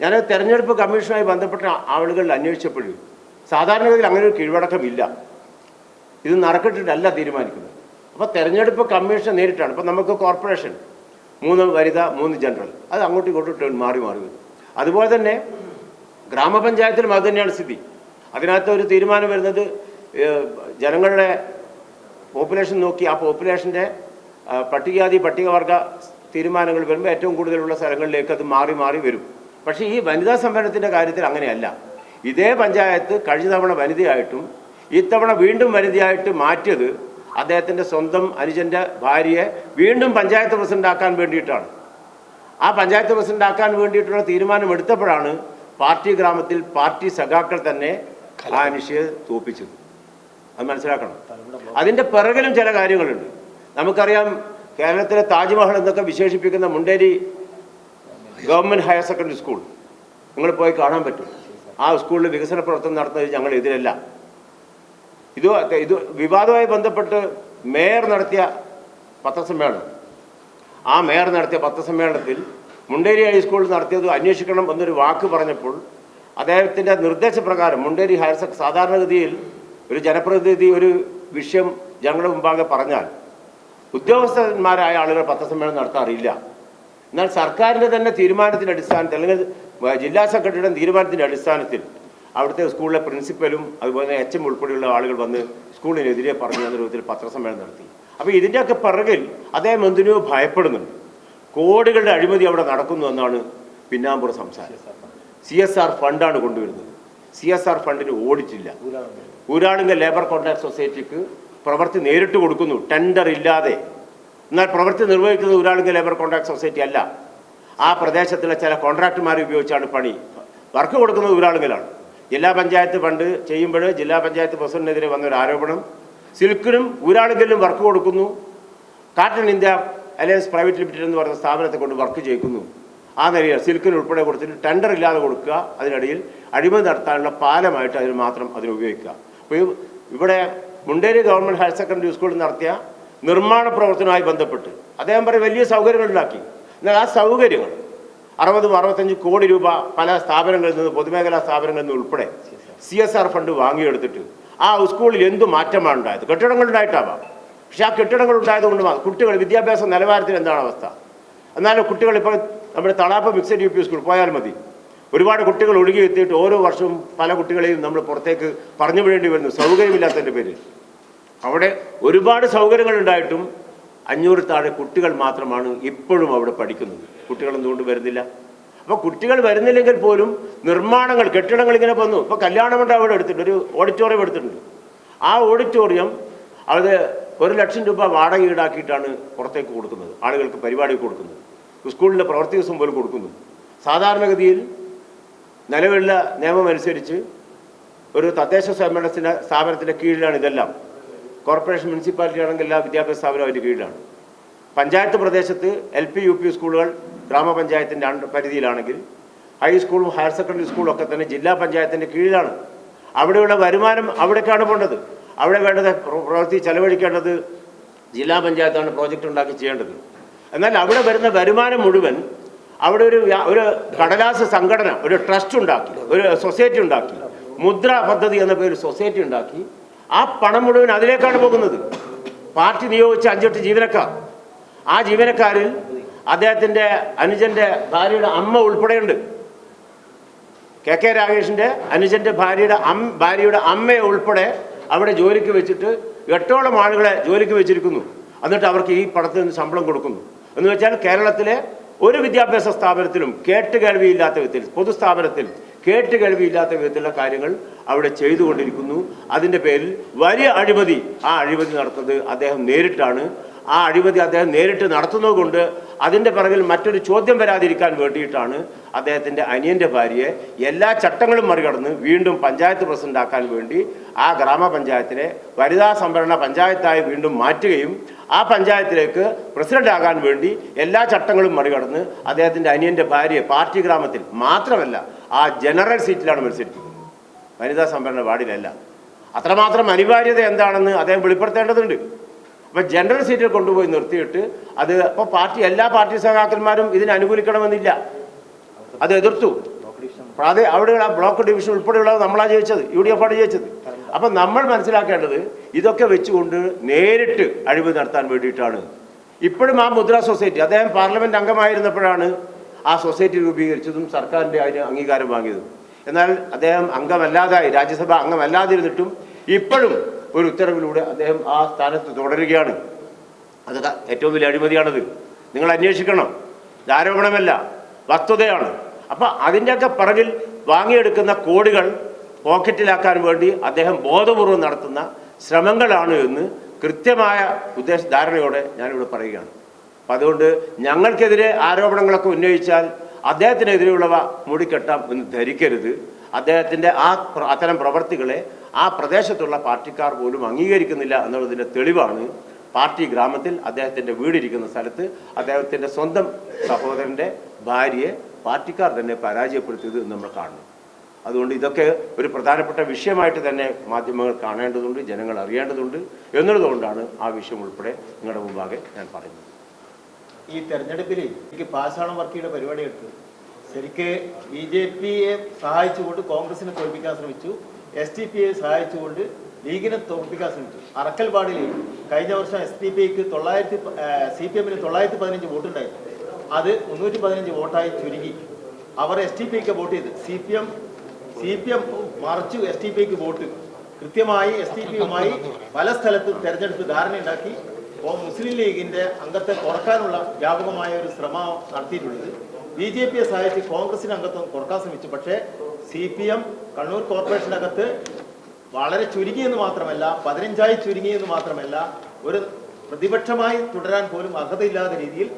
ഞാൻ തെരഞ്ഞെടുപ്പ് കമ്മീഷനുമായി ബന്ധപ്പെട്ട ആളുകളിൽ അന്വേഷിച്ചപ്പോൾ സാധാരണഗതിയിൽ അങ്ങനെ ഒരു കീഴ്വഴക്കമില്ല. ഇത് നറുക്കിട്ടിട്ടല്ല തീരുമാനിക്കുന്നത്. അപ്പോൾ തെരഞ്ഞെടുപ്പ് കമ്മീഷൻ നേരിട്ടാണ്. ഇപ്പോൾ നമുക്ക് കോർപ്പറേഷൻ 3 വനിത 3 ജനറൽ, അത് അങ്ങോട്ടും ഇങ്ങോട്ടും മാറി വരും. അതുപോലെ തന്നെ ഗ്രാമപഞ്ചായത്തിലും അത് തന്നെയാണ് സ്ഥിതി. അതിനകത്ത് ഒരു തീരുമാനം വരുന്നത് ജനങ്ങളുടെ പോപ്പുലേഷൻ നോക്കി ആ പോപ്പുലേഷൻ്റെ പട്ടികജാതി പട്ടികവർഗ തീരുമാനങ്ങൾ വരുമ്പോൾ ഏറ്റവും കൂടുതലുള്ള സ്ഥലങ്ങളിലേക്ക് അത് മാറി വരും. പക്ഷേ ഈ വനിതാ സംവരണത്തിൻ്റെ കാര്യത്തിൽ അങ്ങനെയല്ല. ഇതേ പഞ്ചായത്ത് കഴിഞ്ഞ തവണ വനിതയായിട്ടും ഇത്തവണ വീണ്ടും വനിതയായിട്ട് മാറ്റിയത് അദ്ദേഹത്തിൻ്റെ സ്വന്തം അനുജൻ്റെ ഭാര്യയെ വീണ്ടും പഞ്ചായത്ത് പ്രസിഡൻ്റാക്കാൻ വേണ്ടിയിട്ടാണ്. ആ പഞ്ചായത്ത് പ്രസിഡൻ്റാക്കാൻ വേണ്ടിയിട്ടുള്ള തീരുമാനം എടുത്തപ്പോഴാണ് പാർട്ടി ഗ്രാമത്തിൽ പാർട്ടി സഖാക്കൾ തന്നെ ആ അനിഷയെ തോൽപ്പിച്ചത്. അത് മനസ്സിലാക്കണം. അതിൻ്റെ പിറകിലും ചില കാര്യങ്ങളുണ്ട്. നമുക്കറിയാം, കേരളത്തിലെ താജ്മഹൽ എന്നൊക്കെ വിശേഷിപ്പിക്കുന്ന Munderi government higher secondary school നിങ്ങൾ പോയി കാണാൻ പറ്റും. ആ സ്കൂളിൽ വികസന പ്രവർത്തനം നടത്തുന്നത് ഞങ്ങൾ എതിരല്ല. ഇത് വിവാദവുമായി ബന്ധപ്പെട്ട് മേയർ നടത്തിയ പത്രസമ്മേളനം, ആ മേയർ നടത്തിയ പത്രസമ്മേളനത്തിൽ മുണ്ടേരി ഹൈസ്കൂളിൽ നടത്തിയത് അന്വേഷിക്കണം എന്നൊരു വാക്ക് പറഞ്ഞപ്പോൾ അദ്ദേഹത്തിൻ്റെ നിർദ്ദേശപ്രകാരം മുണ്ടേരി ഹയർ സെക്കൻഡറി സാധാരണഗതിയിൽ ഒരു ജനപ്രതിനിധി ഒരു വിഷയം ജനങ്ങളുടെ മുമ്പാകെ പറഞ്ഞാൽ ഉദ്യോഗസ്ഥന്മാരായ ആളുകൾ പത്രസമ്മേളനം നടത്താറില്ല. എന്നാൽ സർക്കാരിൻ്റെ തന്നെ തീരുമാനത്തിൻ്റെ അടിസ്ഥാനത്തിൽ അല്ലെങ്കിൽ ജില്ലാ സെക്രട്ടറിയുടെ തീരുമാനത്തിൻ്റെ അടിസ്ഥാനത്തിൽ അവിടുത്തെ സ്കൂളിലെ പ്രിൻസിപ്പലും അതുപോലെ HM ഉൾപ്പെടെയുള്ള ആളുകൾ വന്ന് സ്കൂളിനെതിരെ പറഞ്ഞു എന്ന രൂപത്തിൽ പത്രസമ്മേളനം നടത്തി. അപ്പോൾ ഇതിൻ്റെയൊക്കെ പിറകിൽ അദ്ദേഹം എന്തിനോ ഭയപ്പെടുന്നുണ്ട്. കോടികളുടെ അഴിമതി അവിടെ നടക്കുന്നു എന്നാണ് പിന്നാമ്പുറ സംസാരം. CSR ഫണ്ടാണ് കൊണ്ടുവരുന്നത്. CSR ഫണ്ടിന് ഓഡിറ്റില്ല. ഊരാളുങ്കൽ ലേബർ കോൺട്രാക്ട് സൊസൈറ്റിക്ക് പ്രവൃത്തി നേരിട്ട് കൊടുക്കുന്നു, ടെൻഡർ ഇല്ലാതെ. എന്നാൽ പ്രവൃത്തി നിർവഹിക്കുന്നത് ഊരാളുങ്കൽ ലേബർ കോൺട്രാക്ട് സൊസൈറ്റി അല്ല. ആ പ്രദേശത്തിലെ ചില കോൺട്രാക്ടർമാരെ ഉപയോഗിച്ചാണ് പണി. വർക്ക് കൊടുക്കുന്നത് ഊരാളുങ്കലാണ്. ജില്ലാ പഞ്ചായത്ത് ഫണ്ട് ചെയ്യുമ്പോൾ ജില്ലാ പഞ്ചായത്ത് പ്രസിഡന്റിനെതിരെ വന്നൊരു ആരോപണം, സിൽക്കിനും ഊരാളുങ്കലിനും വർക്ക് കൊടുക്കുന്നു, carton India alliance private limited എന്ന് പറയുന്ന സ്ഥാപനത്തെ കൊണ്ട് വർക്ക് ചെയ്യിക്കുന്നു. ആ നിലയിൽ സിൽക്കിന് ഉൾപ്പെടെ കൊടുത്തിട്ട് ടെൻഡർ ഇല്ലാതെ കൊടുക്കുക, അതിനിടയിൽ അഴിമതി നടത്താനുള്ള പാലമായിട്ട് അതിന് മാത്രം ഉപയോഗിക്കുക. അപ്പോൾ ഇവിടെ മുണ്ടേരി ഗവൺമെൻറ് ഹയർ സെക്കൻഡറി സ്കൂളിൽ നടത്തിയ നിർമ്മാണ പ്രവർത്തനവുമായി ബന്ധപ്പെട്ട് അദ്ദേഹം പറയും വലിയ സൗകര്യങ്ങൾ ഉണ്ടാക്കി. എന്നാൽ ആ സൗകര്യങ്ങൾ 65 കോടി രൂപ പല സ്ഥാപനങ്ങളിൽ നിന്ന്, പൊതുമേഖലാ സ്ഥാപനങ്ങളിൽ നിന്ന് ഉൾപ്പെടെ CSR ഫണ്ട് വാങ്ങിയെടുത്തിട്ട് ആ സ്കൂളിൽ എന്ത് മാറ്റമാണ് ഉണ്ടായത്? കെട്ടിടങ്ങൾ ഉണ്ടായിട്ടാവാം, പക്ഷെ ആ കെട്ടിടങ്ങൾ ഉണ്ടായതുകൊണ്ട് കുട്ടികൾ വിദ്യാഭ്യാസ നിലവാരത്തിൽ എന്താണ് അവസ്ഥ? എന്നാലും കുട്ടികൾ ഇപ്പോൾ നമ്മുടെ തളാപ്പ് മിക്സഡ് UP സ്കൂൾ പോയാൽ മതി, ഒരുപാട് കുട്ടികൾ ഒഴുകി എത്തിയിട്ട് ഓരോ വർഷവും പല കുട്ടികളെയും നമ്മൾ പുറത്തേക്ക് പറഞ്ഞു വിടേണ്ടി വരുന്നു സൗകര്യമില്ലാത്തതിൻ്റെ പേരിൽ. അവിടെ ഒരുപാട് സൗകര്യങ്ങൾ ഉണ്ടായിട്ടും 500 താഴെ കുട്ടികൾ മാത്രമാണ് ഇപ്പോഴും അവിടെ പഠിക്കുന്നത്. കുട്ടികൾ എന്തുകൊണ്ട് വരുന്നില്ല? അപ്പോൾ കുട്ടികൾ വരുന്നില്ലെങ്കിൽ പോലും നിർമ്മാണങ്ങൾ, കെട്ടിടങ്ങൾ ഇങ്ങനെ വന്നു. ഇപ്പോൾ കല്യാണമണ്ഡപം അവിടെ എടുത്തിട്ടുണ്ട്, ഒരു ഓഡിറ്റോറിയം എടുത്തിട്ടുണ്ട്. ആ ഓഡിറ്റോറിയം അത് 1 ലക്ഷം രൂപ വാടക ഈടാക്കിയിട്ടാണ് പുറത്തേക്ക് കൊടുക്കുന്നത്, ആളുകൾക്ക് പരിപാടി കൊടുക്കുന്നത്, സ്കൂളിൻ്റെ പ്രവൃത്തി ദിവസം പോലും കൊടുക്കുന്നു. സാധാരണഗതിയിൽ നിലവിലുള്ള നിയമം അനുസരിച്ച് ഒരു തദ്ദേശ സ്വയംഭരണ സ്ഥാപനത്തിൻ്റെ കീഴിലാണ് ഇതെല്ലാം. കോർപ്പറേഷൻ, മുനിസിപ്പാലിറ്റി ആണെങ്കിൽ എല്ലാ വിദ്യാഭ്യാസ സ്ഥാപനവും അതിൻ്റെ കീഴിലാണ്. പഞ്ചായത്ത് പ്രദേശത്ത് LP UP സ്കൂളുകൾ ഗ്രാമപഞ്ചായത്തിൻ്റെ പരിധിയിലാണെങ്കിൽ ഹൈസ്കൂളും ഹയർ സെക്കൻഡറി സ്കൂളും ഒക്കെ തന്നെ ജില്ലാ പഞ്ചായത്തിൻ്റെ കീഴിലാണ്. അവിടെയുള്ള വരുമാനം അവിടേക്കാണ് പോകേണ്ടത്. അവിടെ വേണ്ടത് പ്രവൃത്തി ചെലവഴിക്കേണ്ടത് ജില്ലാ പഞ്ചായത്താണ് പ്രോജക്റ്റ് ഉണ്ടാക്കി ചെയ്യേണ്ടത്. എന്നാൽ അവിടെ വരുന്ന വരുമാനം മുഴുവൻ അവിടെ ഒരു കടലാസ് സംഘടന, ഒരു ട്രസ്റ്റ് ഉണ്ടാക്കി, ഒരു സൊസൈറ്റി ഉണ്ടാക്കി, മുദ്ര പദ്ധതി എന്ന പേര് സൊസൈറ്റി ഉണ്ടാക്കി. ആ പണം മുഴുവൻ അതിലേക്കാണ് പോകുന്നത്. പാർട്ടി നിയോഗിച്ച 5-8 ജീവനക്കാർ, ആ ജീവനക്കാരിൽ അദ്ദേഹത്തിൻ്റെ അനുജൻ്റെ ഭാര്യയുടെ അമ്മ ഉൾപ്പെടെയുണ്ട്. KK രാഗേഷിൻ്റെ അനുജൻ്റെ ഭാര്യയുടെ അമ്മയെ ഉൾപ്പെടെ അവിടെ ജോലിക്ക് വെച്ചിട്ട് 8ഓളം ആളുകളെ ജോലിക്ക് വെച്ചിരിക്കുന്നു. എന്നിട്ട് അവർക്ക് ഈ പണത്തിൽ നിന്ന് ശമ്പളം കൊടുക്കുന്നു. എന്ന് വെച്ചാൽ കേരളത്തിലെ ഒരു വിദ്യാഭ്യാസ സ്ഥാപനത്തിലും കേട്ടുകേൾവിയില്ലാത്ത വിധത്തിൽ, പൊതുസ്ഥാപനത്തിൽ കേട്ടുകേൾവിയില്ലാത്ത വിധത്തിലുള്ള കാര്യങ്ങൾ അവിടെ ചെയ്തുകൊണ്ടിരിക്കുന്നു. അതിൻ്റെ പേരിൽ വലിയ അഴിമതി, ആ അഴിമതി നടത്തുന്നത് അദ്ദേഹം നേരിട്ടാണ്. ആ അഴിമതി അദ്ദേഹം നേരിട്ട് നടത്തുന്നത് കൊണ്ട് അതിൻ്റെ പിറകിൽ മറ്റൊരു ചോദ്യം വരാതിരിക്കാൻ വേണ്ടിയിട്ടാണ് അദ്ദേഹത്തിൻ്റെ അനിയൻ്റെ ഭാര്യയെ എല്ലാ ചട്ടങ്ങളും മറികടന്ന് വീണ്ടും പഞ്ചായത്ത് പ്രസിഡൻ്റാക്കാൻ വേണ്ടി ആ ഗ്രാമപഞ്ചായത്തിനെ വനിതാ സംവരണ പഞ്ചായത്തായി വീണ്ടും മാറ്റുകയും ആ പഞ്ചായത്തിലേക്ക് പ്രസിഡൻ്റാകാൻ വേണ്ടി എല്ലാ ചട്ടങ്ങളും മറികടന്ന് അദ്ദേഹത്തിൻ്റെ അനിയൻ്റെ ഭാര്യയെ പാർട്ടി ഗ്രാമത്തിൽ മാത്രമല്ല ആ ജനറൽ സീറ്റിലാണ് മത്സരിക്കുന്നത്, വനിതാ സംവരണ വാർഡിലല്ല. അത്രമാത്രം അനിവാര്യത എന്താണെന്ന് അദ്ദേഹം വെളിപ്പെടുത്തേണ്ടതുണ്ട്. അപ്പോൾ ജനറൽ സീറ്റിൽ കൊണ്ടുപോയി നിർത്തിയിട്ട് അത് അപ്പോൾ എല്ലാ പാർട്ടി സഖാക്കന്മാരും ഇതിനെ അനുകൂലിക്കണമെന്നില്ല, അത് എതിർത്തു. അത് അവിടെയുള്ള ബ്ലോക്ക് ഡിവിഷൻ ഉൾപ്പെടെയുള്ളത് നമ്മളാണ് ജയിച്ചത്, UDF ആണ് ജയിച്ചത്. അപ്പം നമ്മൾ മനസ്സിലാക്കേണ്ടത് ഇതൊക്കെ വെച്ചുകൊണ്ട് നേരിട്ട് അഴിമതി നടത്താൻ വേണ്ടിയിട്ടാണ്. ഇപ്പോഴും ആ മുദ്ര സൊസൈറ്റി, അദ്ദേഹം പാർലമെൻറ്റ് അംഗമായിരുന്നപ്പോഴാണ് ആ സൊസൈറ്റി രൂപീകരിച്ചതും സർക്കാരിൻ്റെ അതിന് അംഗീകാരം വാങ്ങിയതും. എന്നാൽ അദ്ദേഹം അംഗമല്ലാതായി, രാജ്യസഭ അംഗമല്ലാതിരുന്നിട്ടും ഇപ്പോഴും ഒരു ഉത്തരവിലൂടെ അദ്ദേഹം ആ സ്ഥാനത്ത് തുടരുകയാണ്. അത് ഏറ്റവും വലിയ അഴിമതിയാണത്. നിങ്ങൾ അന്വേഷിക്കണം, ആരോപണമല്ല, വസ്തുതയാണ്. അപ്പം അതിൻ്റെയൊക്കെ പിറകിൽ വാങ്ങിയെടുക്കുന്ന കോടികൾ പോക്കറ്റിലാക്കാൻ വേണ്ടി അദ്ദേഹം ബോധപൂർവം നടത്തുന്ന ശ്രമങ്ങളാണ് എന്ന് കൃത്യമായ ധാരണയോടെ ഞാനിവിടെ പറയുകയാണ്. അപ്പം അതുകൊണ്ട് ഞങ്ങൾക്കെതിരെ ആരോപണങ്ങളൊക്കെ ഉന്നയിച്ചാൽ അദ്ദേഹത്തിനെതിരെയുള്ളവ മൂടിക്കെട്ടാം എന്ന് ധരിക്കരുത്. അദ്ദേഹത്തിൻ്റെ അത്തരം പ്രവർത്തികളെ ആ പ്രദേശത്തുള്ള പാർട്ടിക്കാർ പോലും അംഗീകരിക്കുന്നില്ല എന്നുള്ളതിൻ്റെ തെളിവാണ് പാർട്ടി ഗ്രാമത്തിൽ അദ്ദേഹത്തിൻ്റെ വീടിരിക്കുന്ന സ്ഥലത്ത് അദ്ദേഹത്തിൻ്റെ സ്വന്തം സഹോദരൻ്റെ ഭാര്യയെ പാർട്ടിക്കാർ തന്നെ പരാജയപ്പെടുത്തിയത് എന്ന് നമ്മൾ കാണുന്നു. അതുകൊണ്ട് ഇതൊക്കെ ഒരു പ്രധാനപ്പെട്ട വിഷയമായിട്ട് തന്നെ മാധ്യമങ്ങൾ കാണേണ്ടതുണ്ട്, ജനങ്ങൾ അറിയേണ്ടതുണ്ട് എന്നുള്ളതുകൊണ്ടാണ് ആ വിഷയം ഉൾപ്പെടെ നിങ്ങളുടെ മുമ്പാകെ ഞാൻ പറയുന്നത്. ഈ തെരഞ്ഞെടുപ്പിൽ എനിക്ക് പാഷാണം വർക്കിയുടെ പരിപാടി എടുത്തു. ശരിക്ക് BJPയെ സഹായിച്ചുകൊണ്ട് കോൺഗ്രസിനെ തോൽപ്പിക്കാൻ ശ്രമിച്ചു, SDPയെ സഹായിച്ചുകൊണ്ട് ലീഗിനെ തോൽപ്പിക്കാൻ ശ്രമിച്ചു. അറക്കൽപാടിൽ കഴിഞ്ഞ വർഷം SDPക്ക് CPMന് 915 വോട്ടുണ്ടായിരുന്നു. അത് 315 വോട്ടായി ചുരുങ്ങി. അവർ SDPക്ക് വോട്ട് ചെയ്ത് CPM മറിച്ചു SDPക്ക് വോട്ട്. കൃത്യമായി SDPയുമായി പല സ്ഥലത്തും തെരഞ്ഞെടുപ്പ് ധാരണയുണ്ടാക്കി മുസ്ലിം ലീഗിന്റെ അംഗത്തെ കുറക്കാനുള്ള വ്യാപകമായ ഒരു ശ്രമം നടത്തിയിട്ടുള്ളത്. BJPയെ സഹായിച്ച് കോൺഗ്രസിന്റെ അംഗത്വം കുറക്കാൻ ശ്രമിച്ചു. പക്ഷേ CPM കണ്ണൂർ കോർപ്പറേഷനകത്ത് വളരെ ചുരുങ്ങിയെന്ന് മാത്രമല്ല, 15ആയി ചുരുങ്ങിയെന്ന് മാത്രമല്ല, ഒരു പ്രതിപക്ഷമായി തുടരാൻ പോലും അർഹതയില്ലാത്ത രീതിയിൽ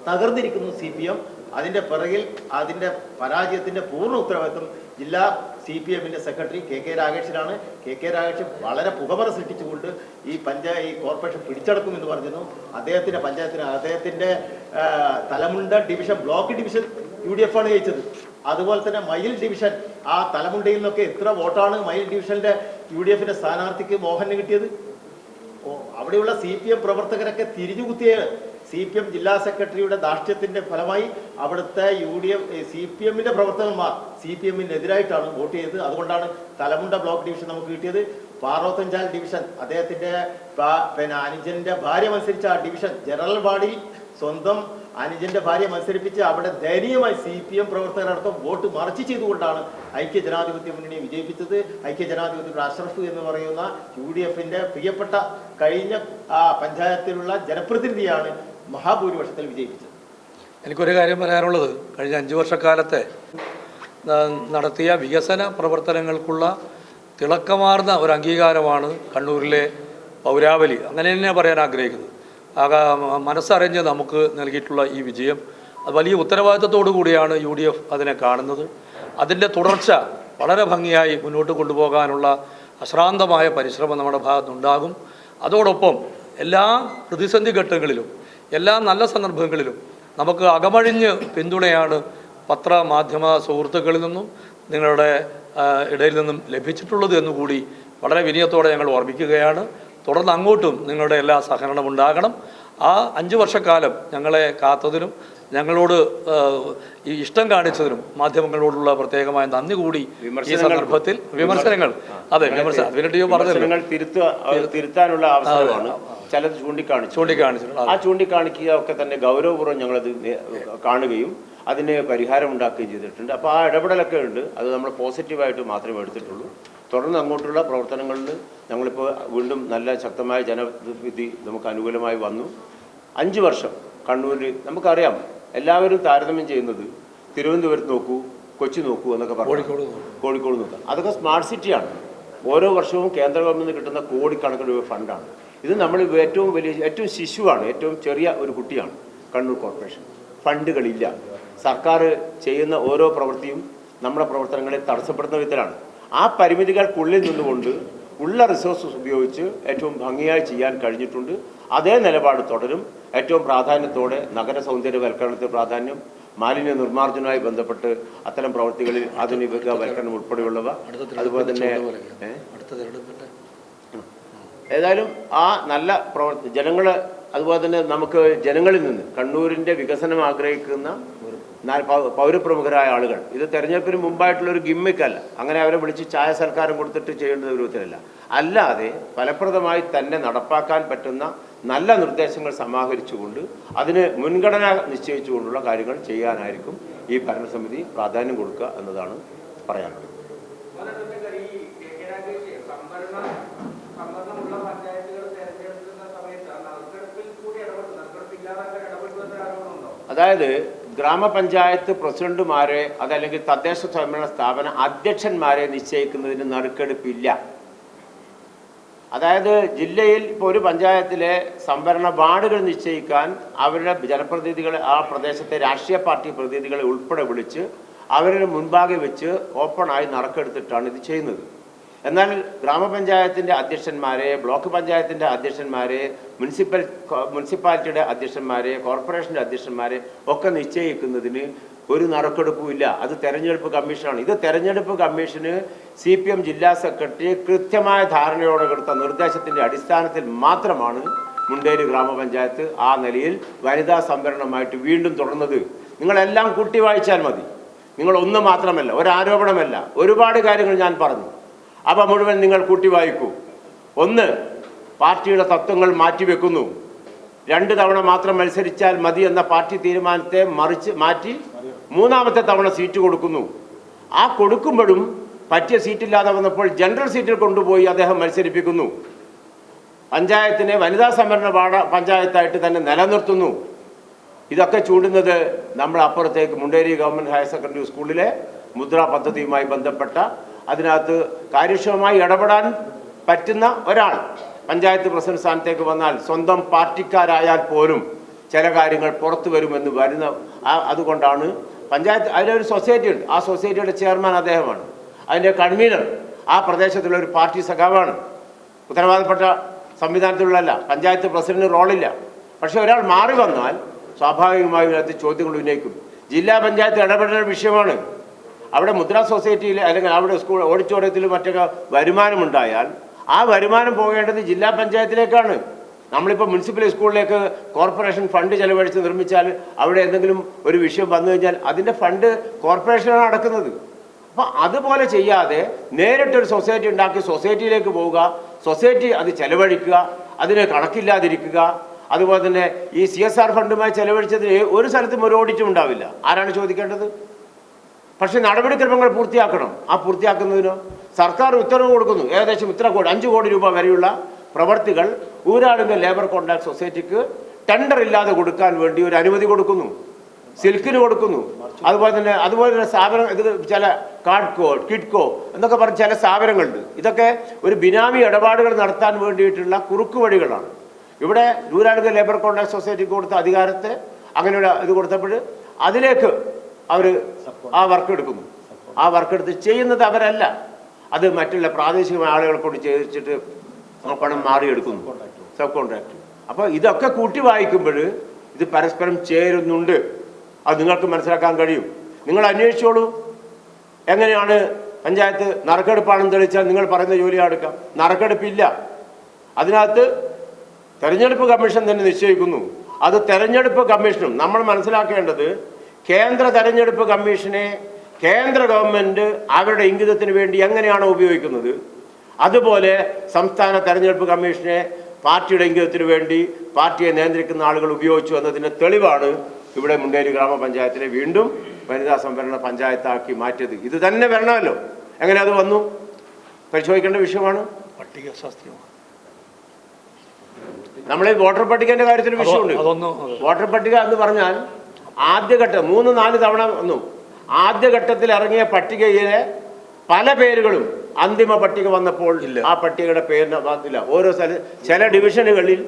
തകർന്നിരിക്കുന്നു CPM. അതിൻ്റെ പിറകിൽ അതിൻ്റെ പരാജയത്തിൻ്റെ പൂർണ്ണ ഉത്തരവാദിത്വം ജില്ലാ CPMന്റെ സെക്രട്ടറി KK രാഗേഷിനാണ്. KK രാഗേഷ് വളരെ പുകമറ സൃഷ്ടിച്ചുകൊണ്ട് ഈ കോർപ്പറേഷൻ പിടിച്ചടക്കുമെന്ന് പറഞ്ഞിരുന്നു. അദ്ദേഹത്തിൻ്റെ പഞ്ചായത്തിന് അദ്ദേഹത്തിൻ്റെ Thalamunda division, block division UDF ആണ് ജയിച്ചത്. അതുപോലെ തന്നെ മയിൽ ഡിവിഷൻ, ആ തലമുണ്ടയിൽ നിന്നൊക്കെ എത്ര വോട്ടാണ് മയിൽ ഡിവിഷന്റെ UDFന്റെ സ്ഥാനാർത്ഥിക്ക് മോഹന് കിട്ടിയത്? അവിടെയുള്ള CPM പ്രവർത്തകരൊക്കെ തിരിഞ്ഞുകുത്തിയ CPM ജില്ലാ സെക്രട്ടറിയുടെ ധാർഷ്ട്യത്തിന്റെ ഫലമായി അവിടുത്തെ CPM-ന്റെ പ്രവർത്തകന്മാർ CPM-നെതിരായിട്ടാണ് വോട്ട് ചെയ്തത്. അതുകൊണ്ടാണ് തലമുണ്ട ബ്ലോക്ക് ഡിവിഷൻ നമുക്ക് കിട്ടിയത്. പാറോത്തഞ്ചാൽ ഡിവിഷൻ അദ്ദേഹത്തിന്റെ അനുജന്റെ ഭാര്യ മത്സരിച്ച ആ ഡിവിഷൻ ജനറൽ ബാഡി സ്വന്തം അനുജന്റെ ഭാര്യ മത്സരിപ്പിച്ച് അവിടെ ദയനീയമായി CPM പ്രവർത്തകരടക്കം വോട്ട് മറിച്ച് ചെയ്തുകൊണ്ടാണ് ഐക്യ ജനാധിപത്യ മുന്നണി വിജയിപ്പിച്ചത്. ഐക്യ ജനാധിപത്യ അഷ്റഫ് എന്ന് പറയുന്ന UDF-ന്റെ പ്രിയപ്പെട്ട കഴിഞ്ഞ പഞ്ചായത്തിലുള്ള ജനപ്രതിനിധിയാണ് മഹാഭൂരിപക്ഷത്തിൽ വിജയിപ്പിച്ചത്. എനിക്കൊരു കാര്യം പറയാനുള്ളത്, കഴിഞ്ഞ 5 വർഷക്കാലത്തെ നടത്തിയ വികസന പ്രവർത്തനങ്ങൾക്കുള്ള തിളക്കമാർന്ന ഒരു അംഗീകാരമാണ് കണ്ണൂരിലെ പൗരാവലി, അങ്ങനെ തന്നെ പറയാൻ ആഗ്രഹിക്കുന്നത്. മനസ്സറിഞ്ഞ് നമുക്ക് നൽകിയിട്ടുള്ള ഈ വിജയം അത് വലിയ ഉത്തരവാദിത്തത്തോടു കൂടിയാണ് UDF അതിനെ കാണുന്നത്. അതിൻ്റെ തുടർച്ച വളരെ ഭംഗിയായി മുന്നോട്ട് കൊണ്ടുപോകാനുള്ള അശ്രാന്തമായ പരിശ്രമം നമ്മുടെ ഭാഗത്തുനിന്നുണ്ടാകും. അതോടൊപ്പം എല്ലാ പ്രതിസന്ധി ഘട്ടങ്ങളിലും എല്ലാ നല്ല സന്ദർഭങ്ങളിലും നമുക്ക് അകമഴിഞ്ഞ് പിന്തുണയാണ് പത്രമാധ്യമ സുഹൃത്തുക്കളിൽ നിന്നും നിങ്ങളുടെ ഇടയിൽ നിന്നും ലഭിച്ചിട്ടുള്ളത് എന്നുകൂടി വളരെ വിനയത്തോടെ ഞങ്ങൾ ഓർമ്മിക്കുകയാണ്. തുടർന്ന് അങ്ങോട്ടും നിങ്ങളുടെ എല്ലാ സഹകരണം ഉണ്ടാകണം. ആ 5 വർഷക്കാലം ഞങ്ങളെ കാത്തതിനും ഞങ്ങളോട് ഈ ഇഷ്ടം കാണിച്ചതിനും മാധ്യമങ്ങളോടുള്ള പ്രത്യേകമായ നന്ദി കൂടി ഈ സന്ദർഭത്തിൽ വിമർശനങ്ങൾ തിരുത്താനുള്ള അവസരമാണ് ചിലത് ചൂണ്ടിക്കാണിച്ചിട്ടുണ്ട്. ആ ചൂണ്ടിക്കാണിക്കുക ഒക്കെ തന്നെ ഗൗരവപൂർവ്വം ഞങ്ങളത് കാണുകയും അതിന് പരിഹാരം ഉണ്ടാക്കുകയും ചെയ്തിട്ടുണ്ട്. അപ്പോൾ ആ ഇടപെടലൊക്കെ ഉണ്ട്. അത് നമ്മൾ പോസിറ്റീവായിട്ട് മാത്രമേ എടുത്തിട്ടുള്ളൂ. തുടർന്ന് അങ്ങോട്ടുള്ള പ്രവർത്തനങ്ങളിൽ ഞങ്ങളിപ്പോൾ വീണ്ടും നല്ല ശക്തമായ ജനവിധി നമുക്ക് അനുകൂലമായി വന്നു. 5 വർഷം കണ്ണൂരിൽ നമുക്കറിയാം, എല്ലാവരും താരതമ്യം ചെയ്യുന്നത് തിരുവനന്തപുരത്ത് നോക്കൂ, കൊച്ചി നോക്കൂ എന്നൊക്കെ പറഞ്ഞു, കോഴിക്കോട് നോക്കാം. അതൊക്കെ സ്മാർട്ട് സിറ്റിയാണ്. ഓരോ വർഷവും കേന്ദ്ര ഗവൺമെൻറ് കിട്ടുന്ന കോടിക്കണക്കിന് ഫണ്ടാണ്. ഇത് നമ്മൾ ഏറ്റവും ശിശുവാണ്, ഏറ്റവും ചെറിയ ഒരു കുട്ടിയാണ് കണ്ണൂർ കോർപ്പറേഷൻ. ഫണ്ടുകളില്ല. സർക്കാർ ചെയ്യുന്ന ഓരോ പ്രവൃത്തിയും നമ്മുടെ പ്രവർത്തനങ്ങളെ തടസ്സപ്പെടുന്ന വിധത്തിലാണ്. ആ പരിമിതികൾക്കുള്ളിൽ നിന്നുകൊണ്ട് ഉള്ള റിസോഴ്സസ് ഉപയോഗിച്ച് ഏറ്റവും ഭംഗിയായി ചെയ്യാൻ കഴിഞ്ഞിട്ടുണ്ട്. അതേ നിലപാട് തുടരും. ഏറ്റവും പ്രാധാന്യത്തോടെ നഗര സൗന്ദര്യവൽക്കരണത്തിന് പ്രാധാന്യം, മാലിന്യ നിർമ്മാർജ്ജനവുമായി ബന്ധപ്പെട്ട് അത്തരം പ്രവൃത്തികളിൽ ആധുനികവൽക്കരണം ഉൾപ്പെടെയുള്ളവ, അതുപോലെ തന്നെ ഏതായാലും ആ നല്ല ജനങ്ങൾ, അതുപോലെ തന്നെ നമുക്ക് ജനങ്ങളിൽ നിന്ന് കണ്ണൂരിൻ്റെ വികസനം ആഗ്രഹിക്കുന്ന പൗരപ്രമുഖരായ ആളുകൾ, ഇത് തെരഞ്ഞെടുപ്പിന് മുമ്പായിട്ടുള്ളൊരു ഗിമ്മിക്കല്ല, അങ്ങനെ അവരെ വിളിച്ച് ചായ സൽക്കാരം കൊടുത്തിട്ട് ചെയ്യേണ്ട രൂപത്തിലല്ല, അല്ലാതെ ഫലപ്രദമായി തന്നെ നടപ്പാക്കാൻ പറ്റുന്ന നല്ല നിർദ്ദേശങ്ങൾ സമാഹരിച്ചുകൊണ്ട് അതിന് മുൻഗണന നിശ്ചയിച്ചുകൊണ്ടുള്ള കാര്യങ്ങൾ ചെയ്യാനായിരിക്കും ഈ ഭരണസമിതി പ്രാധാന്യം കൊടുക്കുക എന്നതാണ് പറയാനുള്ളത്. അതായത് ഗ്രാമപഞ്ചായത്ത് പ്രസിഡന്റുമാരെ അതല്ലെങ്കിൽ തദ്ദേശ സ്വയംഭരണ സ്ഥാപന അധ്യക്ഷന്മാരെ നിശ്ചയിക്കുന്നതിന് നറുക്കെടുപ്പില്ല. അതായത് ജില്ലയിൽ ഇപ്പോൾ ഒരു പഞ്ചായത്തിലെ സംവരണ വാർഡുകൾ നിശ്ചയിക്കാൻ അവരുടെ ജനപ്രതിനിധികളെ, ആ പ്രദേശത്തെ രാഷ്ട്രീയ പാർട്ടി പ്രതിനിധികളെ ഉൾപ്പെടെ വിളിച്ച് അവരുടെ മുൻപാകെ വെച്ച് ഓപ്പണായി നറുക്കെടുത്തിട്ടാണ് ഇത് ചെയ്യുന്നത്. എന്നാൽ ഗ്രാമപഞ്ചായത്തിൻ്റെ അധ്യക്ഷന്മാരെ, ബ്ലോക്ക് പഞ്ചായത്തിൻ്റെ അധ്യക്ഷന്മാരെ, മുനിസിപ്പാലിറ്റിയുടെ അധ്യക്ഷന്മാരെ, കോർപ്പറേഷൻ്റെ അധ്യക്ഷന്മാരെ ഒക്കെ നിശ്ചയിക്കുന്നതിന് ഒരു നറുക്കെടുപ്പുമില്ല. അത് തെരഞ്ഞെടുപ്പ് കമ്മീഷനാണ്. ഇത് തെരഞ്ഞെടുപ്പ് കമ്മീഷന് CPM ജില്ലാ സെക്രട്ടറി കൃത്യമായ ധാരണയോടെ കൊടുത്ത നിർദ്ദേശത്തിൻ്റെ അടിസ്ഥാനത്തിൽ മാത്രമാണ് മുണ്ടേരി ഗ്രാമപഞ്ചായത്ത് ആ നിലയിൽ വനിതാ സംവരണമായിട്ട് വീണ്ടും തുടർന്നത്. നിങ്ങളെല്ലാം കൂട്ടി വായിച്ചാൽ മതി. നിങ്ങളൊന്ന് മാത്രമല്ല, ഒരാരോപണമല്ല, ഒരുപാട് കാര്യങ്ങൾ ഞാൻ പറഞ്ഞു. അവ മുഴുവൻ നിങ്ങൾ കൂട്ടി വായിക്കൂ. 1, പാർട്ടിയുടെ തത്വങ്ങൾ മാറ്റിവെക്കുന്നു. 2 തവണ മാത്രം മത്സരിച്ചാൽ മതി എന്ന പാർട്ടി തീരുമാനത്തെ മാറ്റി 3ാമത്തെ തവണ സീറ്റ് കൊടുക്കുന്നു. ആ കൊടുക്കുമ്പോഴും പറ്റിയ സീറ്റില്ലാതെ വന്നപ്പോൾ ജനറൽ സീറ്റിൽ കൊണ്ടുപോയി അദ്ദേഹം മത്സരിപ്പിക്കുന്നു. പഞ്ചായത്തിനെ വനിതാ സംവരണ പഞ്ചായത്തായിട്ട് തന്നെ നിലനിർത്തുന്നു. ഇതൊക്കെ ചൂണ്ടുന്നത് നമ്മൾ അപ്പുറത്തേക്ക് മുണ്ടേരി ഗവൺമെൻറ് ഹയർ സെക്കൻഡറി സ്കൂളിലെ മുദ്ര പദ്ധതിയുമായി ബന്ധപ്പെട്ട, അതിനകത്ത് കാര്യക്ഷമമായി ഇടപെടാൻ പറ്റുന്ന ഒരാൾ പഞ്ചായത്ത് പ്രസിഡന്റ് സ്ഥാനത്തേക്ക് വന്നാൽ സ്വന്തം പാർട്ടിക്കാരായാൽ പോലും ചില കാര്യങ്ങൾ പുറത്തു വരുമെന്ന് വരുന്ന അതുകൊണ്ടാണ് പഞ്ചായത്ത്, അതിലൊരു സൊസൈറ്റി ഉണ്ട്. ആ സൊസൈറ്റിയുടെ ചെയർമാൻ അദ്ദേഹമാണ്. അതിൻ്റെ കൺവീനർ ആ പ്രദേശത്തുള്ള ഒരു പാർട്ടി സഖാവാണ്. ഉത്തരവാദപ്പെട്ട സംവിധാനത്തിലുള്ളതല്ല. പഞ്ചായത്ത് പ്രസിഡന്റ് റോളില്ല. പക്ഷെ ഒരാൾ മാറി വന്നാൽ സ്വാഭാവികമായും അതിനകത്ത് ചോദ്യങ്ങൾ ഉന്നയിക്കും. ജില്ലാ പഞ്ചായത്ത് ഇടപെടേണ്ട വിഷയമാണ്. അവിടെ മുദ്രാ സൊസൈറ്റിയിൽ അല്ലെങ്കിൽ അവിടെ സ്കൂൾ ഓഡിറ്റോറിയത്തിൽ മറ്റൊക്കെ വരുമാനമുണ്ടായാൽ ആ വരുമാനം പോകേണ്ടത് ജില്ലാ പഞ്ചായത്തിലേക്കാണ്. നമ്മളിപ്പോൾ മുനിസിപ്പൽ സ്കൂളിലേക്ക് കോർപ്പറേഷൻ ഫണ്ട് ചെലവഴിച്ച് നിർമ്മിച്ചാൽ അവിടെ എന്തെങ്കിലും ഒരു വിഷയം വന്നു കഴിഞ്ഞാൽ അതിൻ്റെ ഫണ്ട് കോർപ്പറേഷനാണ് അടക്കുന്നത്. അപ്പോൾ അതുപോലെ ചെയ്യാതെ നേരിട്ടൊരു സൊസൈറ്റി ഉണ്ടാക്കി സൊസൈറ്റിയിലേക്ക് പോവുക, സൊസൈറ്റി അത് ചെലവഴിക്കുക, അതിന് കണക്കില്ലാതിരിക്കുക. അതുപോലെ തന്നെ ഈ CSR ഫണ്ടുമായി ചെലവഴിച്ചതിന് ഒരു സ്ഥലത്തും ഒരു ഓഡിറ്റും ഉണ്ടാവില്ല. ആരാണ് ചോദിക്കേണ്ടത്? പക്ഷെ നടപടിക്രമങ്ങൾ പൂർത്തിയാക്കണം. ആ പൂർത്തിയാക്കുന്നതിനോ സർക്കാർ ഉത്തരവ് കൊടുക്കുന്നു. ഏകദേശം ഇത്ര കോടി 5 കോടി രൂപ വരെയുള്ള പ്രവർത്തികൾ ഊരാളുങ്കൽ ലേബർ കോൺട്രാക്ട് സൊസൈറ്റിക്ക് ടെൻഡർ ഇല്ലാതെ കൊടുക്കാൻ വേണ്ടി ഒരു അനുമതി കൊടുക്കുന്നു, സിൽക്കിന് കൊടുക്കുന്നു. അതുപോലെ തന്നെ സ്ഥാപനം, ഇത് ചില കാഡ്കോ കിഡ്കോ എന്നൊക്കെ പറഞ്ഞ ചില സ്ഥാപനങ്ങളുണ്ട്. ഇതൊക്കെ ഒരു ബിനാമി ഇടപാടുകൾ നടത്താൻ വേണ്ടിയിട്ടുള്ള കുറുക്കു വഴികളാണ്. ഇവിടെ ഊരാളുങ്കൽ ലേബർ കോൺട്രാക്ട് സൊസൈറ്റിക്ക് കൊടുത്ത അധികാരത്തെ അങ്ങനെയുള്ള ഇത് കൊടുത്തപ്പോൾ അതിലേക്ക് അവർ ആ വർക്ക് എടുക്കുന്നു. ആ വർക്ക് എടുത്ത് ചെയ്യുന്നത് അവരല്ല, അത് മറ്റുള്ള പ്രാദേശിക ആളുകളെ കൊണ്ട് ചെയ്യിച്ചിട്ട് പണം മാറിയെടുക്കുന്നു, സബ് കോൺട്രാക്ട്. അപ്പോൾ ഇതൊക്കെ കൂട്ടി വായിക്കുമ്പോൾ ഇത് പരസ്പരം ചേരുന്നുണ്ട്. അത് നിങ്ങൾക്ക് മനസ്സിലാക്കാൻ കഴിയും. നിങ്ങൾ അന്വേഷിച്ചോളൂ. എങ്ങനെയാണ് പഞ്ചായത്ത് നറുക്കെടുപ്പാണെന്ന് തെളിയിച്ചാൽ നിങ്ങൾ പറയുന്ന ജോലി എടുക്കാം. നറുക്കെടുപ്പില്ല. അതിനകത്ത് തെരഞ്ഞെടുപ്പ് കമ്മീഷൻ തന്നെ നിശ്ചയിക്കുന്നു. അത് തെരഞ്ഞെടുപ്പ് കമ്മീഷനും നമ്മൾ മനസ്സിലാക്കേണ്ടത്, കേന്ദ്ര തെരഞ്ഞെടുപ്പ് കമ്മീഷനെ കേന്ദ്ര ഗവൺമെൻറ് അവരുടെ ഇംഗിതത്തിന് വേണ്ടി എങ്ങനെയാണോ ഉപയോഗിക്കുന്നത്, അതുപോലെ സംസ്ഥാന തെരഞ്ഞെടുപ്പ് കമ്മീഷനെ പാർട്ടിയുടെ ഇംഗിതത്തിന് വേണ്ടി പാർട്ടിയെ നിയന്ത്രിക്കുന്ന ആളുകൾ ഉപയോഗിച്ചു എന്നതിൻ്റെ തെളിവാണ് ഇവിടെ മുണ്ടേരി ഗ്രാമപഞ്ചായത്തിനെ വീണ്ടും വനിതാ സംവരണ പഞ്ചായത്താക്കി മാറ്റിയത്. ഇത് തന്നെ വരണമല്ലോ. എങ്ങനെ അത് വന്നു പരിശോധിക്കേണ്ട വിഷയമാണ്. പട്ടികശാസ്ത്രീയമാണ്. നമ്മൾ ഈ വോട്ടർ പട്ടികന്റെ കാര്യത്തിൽ വിഷയമുണ്ട്. വോട്ടർ പട്ടിക എന്ന് പറഞ്ഞാൽ ആദ്യഘട്ടം 3-4 തവണ വന്നു. ആദ്യഘട്ടത്തിൽ ഇറങ്ങിയ പട്ടികയിലെ പല പേരുകളും അന്തിമ പട്ടിക വന്നപ്പോൾ ആ പട്ടികയുടെ പേരിന് വന്നില്ല. ഓരോ ചില ഡിവിഷനുകളിൽ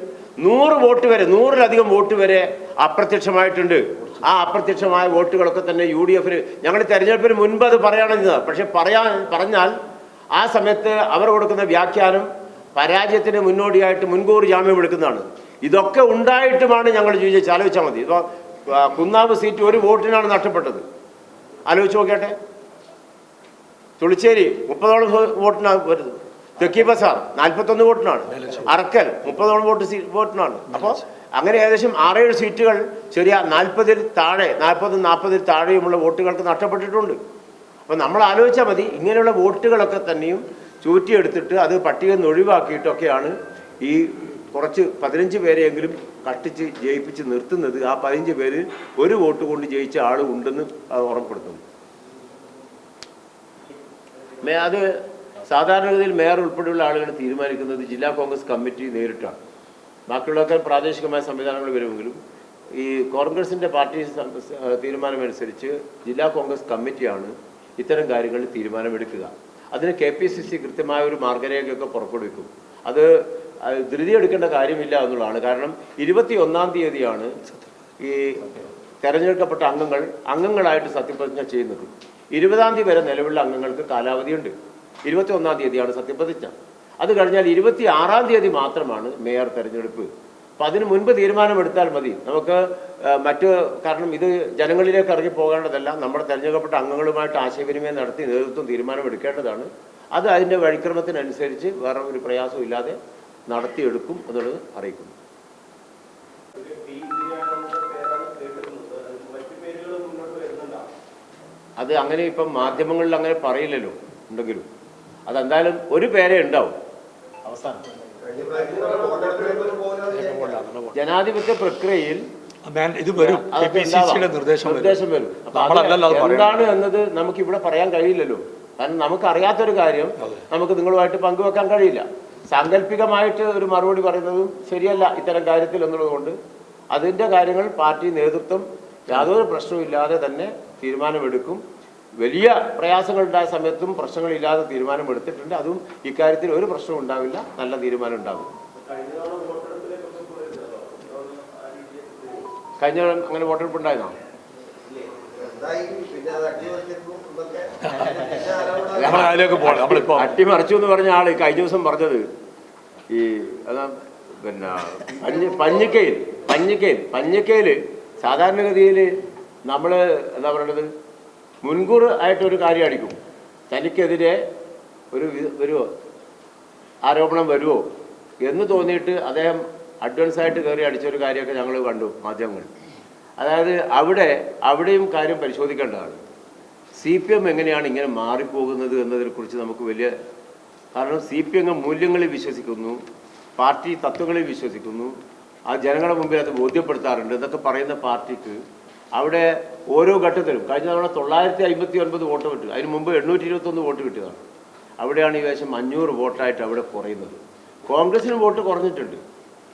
100 വോട്ട് വരെ 100-ലധികം വോട്ട് വരെ അപ്രത്യക്ഷമായിട്ടുണ്ട്. ആ അപ്രത്യക്ഷമായ വോട്ടുകളൊക്കെ തന്നെ UDF-ന് ഞങ്ങൾ തെരഞ്ഞെടുപ്പിന് മുൻപ് അത് പറയണമെന്നത്. പക്ഷെ പറഞ്ഞാൽ ആ സമയത്ത് അവർ കൊടുക്കുന്ന വ്യാഖ്യാനം പരാജയത്തിന് മുന്നോടിയായിട്ട് മുൻകൂർ ജാമ്യം എടുക്കുന്നതാണ്. ഇതൊക്കെ ഉണ്ടായിട്ടുമാണ് ഞങ്ങൾ ചോദിച്ചത്. ആലോചിച്ചാൽ മതി. ഇപ്പോൾ കുന്നാവ് സീറ്റ് 1 വോട്ടിനാണ് നഷ്ടപ്പെട്ടത്. ആലോചിച്ച് നോക്കിയാട്ടെ. തുളിച്ചേരി 30ഓളം വോട്ടിനാണ് വരുന്നത്. തെക്കി ബസാർ 41 വോട്ടിനാണ്. അറക്കൽ 30ഓളം വോട്ടിനാണ്. അപ്പോൾ അങ്ങനെ ഏകദേശം 6-7 സീറ്റുകൾ ശരിയാ 40-ൽ താഴെ 40-40-ൽ താഴെയുമുള്ള വോട്ടുകൾക്ക് നഷ്ടപ്പെട്ടിട്ടുണ്ട്. അപ്പോൾ നമ്മൾ ആലോചിച്ചാൽ മതി. ഇങ്ങനെയുള്ള വോട്ടുകളൊക്കെ തന്നെയും ചൂറ്റിയെടുത്തിട്ട് അത് പട്ടികയിൽ നിന്ന് ഒഴിവാക്കിയിട്ടൊക്കെയാണ് ഈ കുറച്ച് 15 പേരെയെങ്കിലും കട്ടിച്ച് ജയിപ്പിച്ച് നിർത്തുന്നത്. ആ 15 പേര് 1 വോട്ട് കൊണ്ട് ജയിച്ച ആൾ ഉണ്ടെന്ന് ഉറപ്പെടുത്തുന്നു. അത് സാധാരണഗതിയിൽ മേയർ ഉൾപ്പെടെയുള്ള ആളുകൾ തീരുമാനിക്കുന്നത് ജില്ലാ കോൺഗ്രസ് കമ്മിറ്റി നേരിട്ടാണ്. ബാക്കിയുള്ളവർക്ക് പ്രാദേശികമായ സംവിധാനങ്ങൾ വരുമെങ്കിലും ഈ കോൺഗ്രസിൻ്റെ പാർട്ടി തീരുമാനമനുസരിച്ച് ജില്ലാ കോൺഗ്രസ് കമ്മിറ്റിയാണ് ഇത്തരം കാര്യങ്ങളിൽ തീരുമാനമെടുക്കുക. അതിന് KPCC കൃത്യമായ ഒരു മാർഗരേഖയൊക്കെ പുറപ്പെടുവിക്കും. അത് ധൃതി എടുക്കേണ്ട കാര്യമില്ല എന്നുള്ളതാണ്. കാരണം 21-ാം തീയതിയാണ് ഈ തെരഞ്ഞെടുക്കപ്പെട്ട അംഗങ്ങളായിട്ട് സത്യപ്രതിജ്ഞ ചെയ്യുന്നത്. 20-ാം തീയതി വരെ നിലവിലുള്ള അംഗങ്ങൾക്ക് കാലാവധിയുണ്ട്. 21-ാം തീയതിയാണ് സത്യപ്രതിജ്ഞ. അത് കഴിഞ്ഞാൽ 26-ാം തീയതി മാത്രമാണ് മേയർ തെരഞ്ഞെടുപ്പ്. അപ്പം അതിന് മുൻപ് തീരുമാനമെടുത്താൽ മതി. നമുക്ക് കാരണം ഇത് ജനങ്ങളിലേക്ക് ഇറങ്ങി പോകേണ്ടതല്ല. നമ്മുടെ തെരഞ്ഞെടുക്കപ്പെട്ട അംഗങ്ങളുമായിട്ട് ആശയവിനിമയം നടത്തി നേതൃത്വം തീരുമാനമെടുക്കേണ്ടതാണ്. അത് അതിൻ്റെ വഴിക്രമത്തിനനുസരിച്ച് വേറെ ഒരു പ്രയാസവും ഇല്ലാതെ നടത്തിയെടുക്കും എന്നുള്ളത് അറിയിക്കുന്നു. അത് അങ്ങനെ ഇപ്പം മാധ്യമങ്ങളിൽ അങ്ങനെ പറയില്ലല്ലോ. ഉണ്ടെങ്കിലും അതെന്തായാലും ഒരു പേരെ ഉണ്ടാവും. അവസാനം ജനാധിപത്യ പ്രക്രിയയിൽ ഇത് വരും, നിർദ്ദേശം വരും. എന്താണ് എന്നത് നമുക്ക് ഇവിടെ പറയാൻ കഴിയില്ലല്ലോ. കാരണം നമുക്കറിയാത്തൊരു കാര്യം നമുക്ക് നിങ്ങളുമായിട്ട് പങ്കുവെക്കാൻ കഴിയില്ല. സാങ്കല്പികമായിട്ട് ഒരു മറുപടി പറയുന്നതും ശരിയല്ല ഇത്തരം കാര്യത്തിൽ എന്നുള്ളത് കൊണ്ട് അതിൻ്റെ കാര്യങ്ങൾ പാർട്ടി നേതൃത്വം യാതൊരു പ്രശ്നമില്ലാതെ തന്നെ തീരുമാനമെടുക്കും. വലിയ പ്രയാസങ്ങളുണ്ടായ സമയത്തും പ്രശ്നങ്ങളില്ലാതെ തീരുമാനമെടുത്തിട്ടുണ്ട്. അതും ഇക്കാര്യത്തിൽ ഒരു പ്രശ്നവും ഉണ്ടാവില്ല. നല്ല തീരുമാനം ഉണ്ടാകും. കഴിഞ്ഞ അങ്ങനെ വോട്ടെടുപ്പ് ഉണ്ടായിരുന്നോ? അട്ടിമറിച്ചു എന്ന് പറഞ്ഞ ആള് കഴിഞ്ഞ ദിവസം പറഞ്ഞത് ഈ പിന്നെ പഞ്ഞിക്കയിൽ സാധാരണഗതിയിൽ നമ്മൾ എന്താ പറയണത്, മുൻകൂർ ആയിട്ടൊരു കാര്യം അടിക്കും. തനിക്കെതിരെ ഒരു ആരോപണം വരുമോ എന്ന് തോന്നിയിട്ട് അദ്ദേഹം അഡ്വാൻസ് ആയിട്ട് കയറി അടിച്ചൊരു കാര്യമൊക്കെ ഞങ്ങൾ കണ്ടു മാധ്യമങ്ങൾ. അതായത് അവിടെയും കാര്യം പരിശോധിക്കേണ്ടതാണ്. CPM എങ്ങനെയാണ് ഇങ്ങനെ മാറിപ്പോകുന്നത് എന്നതിനെക്കുറിച്ച് നമുക്ക് വലിയ, കാരണം CPM മൂല്യങ്ങളിൽ വിശ്വസിക്കുന്നു, പാർട്ടി തത്വങ്ങളിൽ വിശ്വസിക്കുന്നു, ആ ജനങ്ങളുടെ മുമ്പിൽ അത് ബോധ്യപ്പെടുത്താറുണ്ട് എന്നൊക്കെ പറയുന്ന പാർട്ടിക്ക് അവിടെ ഓരോ ഘട്ടത്തിലും കഴിഞ്ഞ തവണ 959 വോട്ട് കിട്ടുക, അതിന് മുമ്പ് 821 വോട്ട് കിട്ടിയതാണ്. അവിടെയാണ് ഏകദേശം 500 വോട്ടായിട്ട് അവിടെ കുറയുന്നത്. കോൺഗ്രസിന് വോട്ട് കുറഞ്ഞിട്ടുണ്ട്,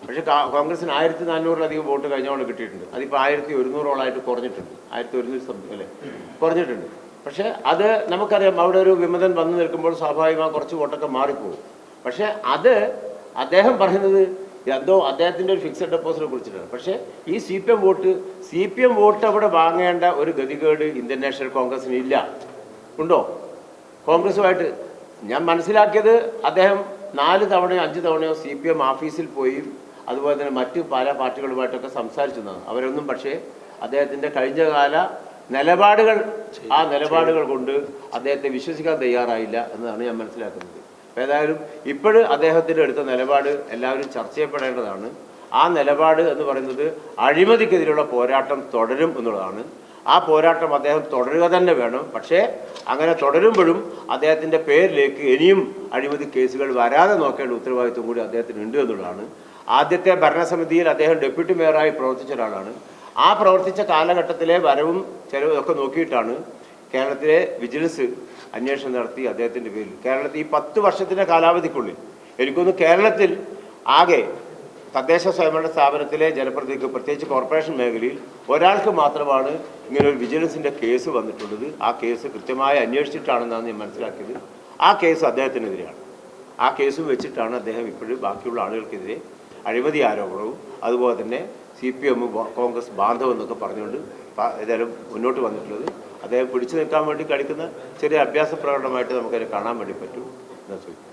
പക്ഷേ കോൺഗ്രസിന് 1400-ലധികം വോട്ട് കഴിഞ്ഞ തവണ കിട്ടിയിട്ടുണ്ട്. അതിപ്പോൾ 1100-ഓളായിട്ട് കുറഞ്ഞിട്ടുണ്ട്, 1100 സംതിങ് അല്ലേ കുറഞ്ഞിട്ടുണ്ട്. പക്ഷേ അത് നമുക്കറിയാം, അവിടെ ഒരു വിമതൻ വന്നു നിൽക്കുമ്പോൾ സ്വാഭാവികമായി കുറച്ച് വോട്ടൊക്കെ മാറിപ്പോകും. പക്ഷേ അത് അദ്ദേഹം പറയുന്നത് എന്തോ അദ്ദേഹത്തിൻ്റെ ഒരു ഫിക്സഡ് ഡെപ്പോസിറ്റിനെ കുറിച്ചിട്ടാണ്. പക്ഷേ ഈ CPM വോട്ട് അവിടെ വാങ്ങേണ്ട ഒരു ഗതികേട് ഇന്ത്യൻ നാഷണൽ കോൺഗ്രസിന് ഇല്ല. ഉണ്ടോ? കോൺഗ്രസുമായിട്ട് ഞാൻ മനസ്സിലാക്കിയത് അദ്ദേഹം 4 തവണയോ 5 തവണയോ CPM ഓഫീസിൽ പോയി അതുപോലെ തന്നെ മറ്റ് പല പാർട്ടികളുമായിട്ടൊക്കെ സംസാരിച്ചതാണ്. അവരൊന്നും പക്ഷേ അദ്ദേഹത്തിൻ്റെ കഴിഞ്ഞകാല നിലപാടുകൾ, ആ നിലപാടുകൾ കൊണ്ട് അദ്ദേഹത്തെ വിശ്വസിക്കാൻ തയ്യാറായില്ല എന്നതാണ് ഞാൻ മനസ്സിലാക്കുന്നത്. ഏതായാലും ഇപ്പോഴും അദ്ദേഹത്തിൻ്റെ എടുത്ത നിലപാട് എല്ലാവരും ചർച്ച ചെയ്യപ്പെടേണ്ടതാണ്. ആ നിലപാട് എന്ന് പറയുന്നത് അഴിമതിക്കെതിരെയുള്ള പോരാട്ടം തുടരും എന്നുള്ളതാണ്. ആ പോരാട്ടം അദ്ദേഹം തുടരുക തന്നെ വേണം. പക്ഷേ അങ്ങനെ തുടരുമ്പോഴും അദ്ദേഹത്തിൻ്റെ പേരിലേക്ക് ഇനിയും അഴിമതി കേസുകൾ വരാതെ നോക്കേണ്ട ഉത്തരവാദിത്വം കൂടി അദ്ദേഹത്തിന് ഉണ്ട് എന്നുള്ളതാണ്. ആദ്യത്തെ ഭരണസമിതിയിൽ അദ്ദേഹം ഡെപ്യൂട്ടി മേയറായി പ്രവർത്തിച്ച ഒരാളാണ്. ആ പ്രവർത്തിച്ച കാലഘട്ടത്തിലെ വരവും ചെലവും ഒക്കെ നോക്കിയിട്ടാണ് കേരളത്തിലെ വിജിലൻസ് അന്വേഷണം നടത്തി അദ്ദേഹത്തിൻ്റെ പേരിൽ. കേരളത്തിൽ ഈ 10 വർഷത്തിൻ്റെ കാലാവധിക്കുള്ളിൽ എനിക്കൊന്ന് കേരളത്തിൽ ആകെ തദ്ദേശ സ്വയംഭരണ സ്ഥാപനത്തിലെ ജനപ്രതിനിധിക്ക്, പ്രത്യേകിച്ച് കോർപ്പറേഷൻ മേഖലയിൽ ഒരാൾക്ക് മാത്രമാണ് ഇങ്ങനെ ഒരു വിജിലൻസിൻ്റെ കേസ് വന്നിട്ടുള്ളത്. ആ കേസ് കൃത്യമായി അന്വേഷിച്ചിട്ടാണെന്നാണ് ഞാൻ മനസ്സിലാക്കിയത്. ആ കേസ് അദ്ദേഹത്തിനെതിരെയാണ്. ആ കേസും വെച്ചിട്ടാണ് അദ്ദേഹം ഇപ്പോഴും ബാക്കിയുള്ള ആളുകൾക്കെതിരെ അഴിമതി ആരോപണവും അതുപോലെ തന്നെ CPM കോൺഗ്രസ് ബാന്ധവം എന്നൊക്കെ പറഞ്ഞുകൊണ്ട് ഏതായാലും മുന്നോട്ട് വന്നിട്ടുള്ളത്. അദ്ദേഹം പിടിച്ചു നിൽക്കാൻ വേണ്ടി കളിക്കുന്ന ചെറിയ അഭ്യാസ പ്രകടനമായിട്ട് നമുക്കതിനെ കാണാൻ വേണ്ടി പറ്റും എന്നാ ചോദിക്കും.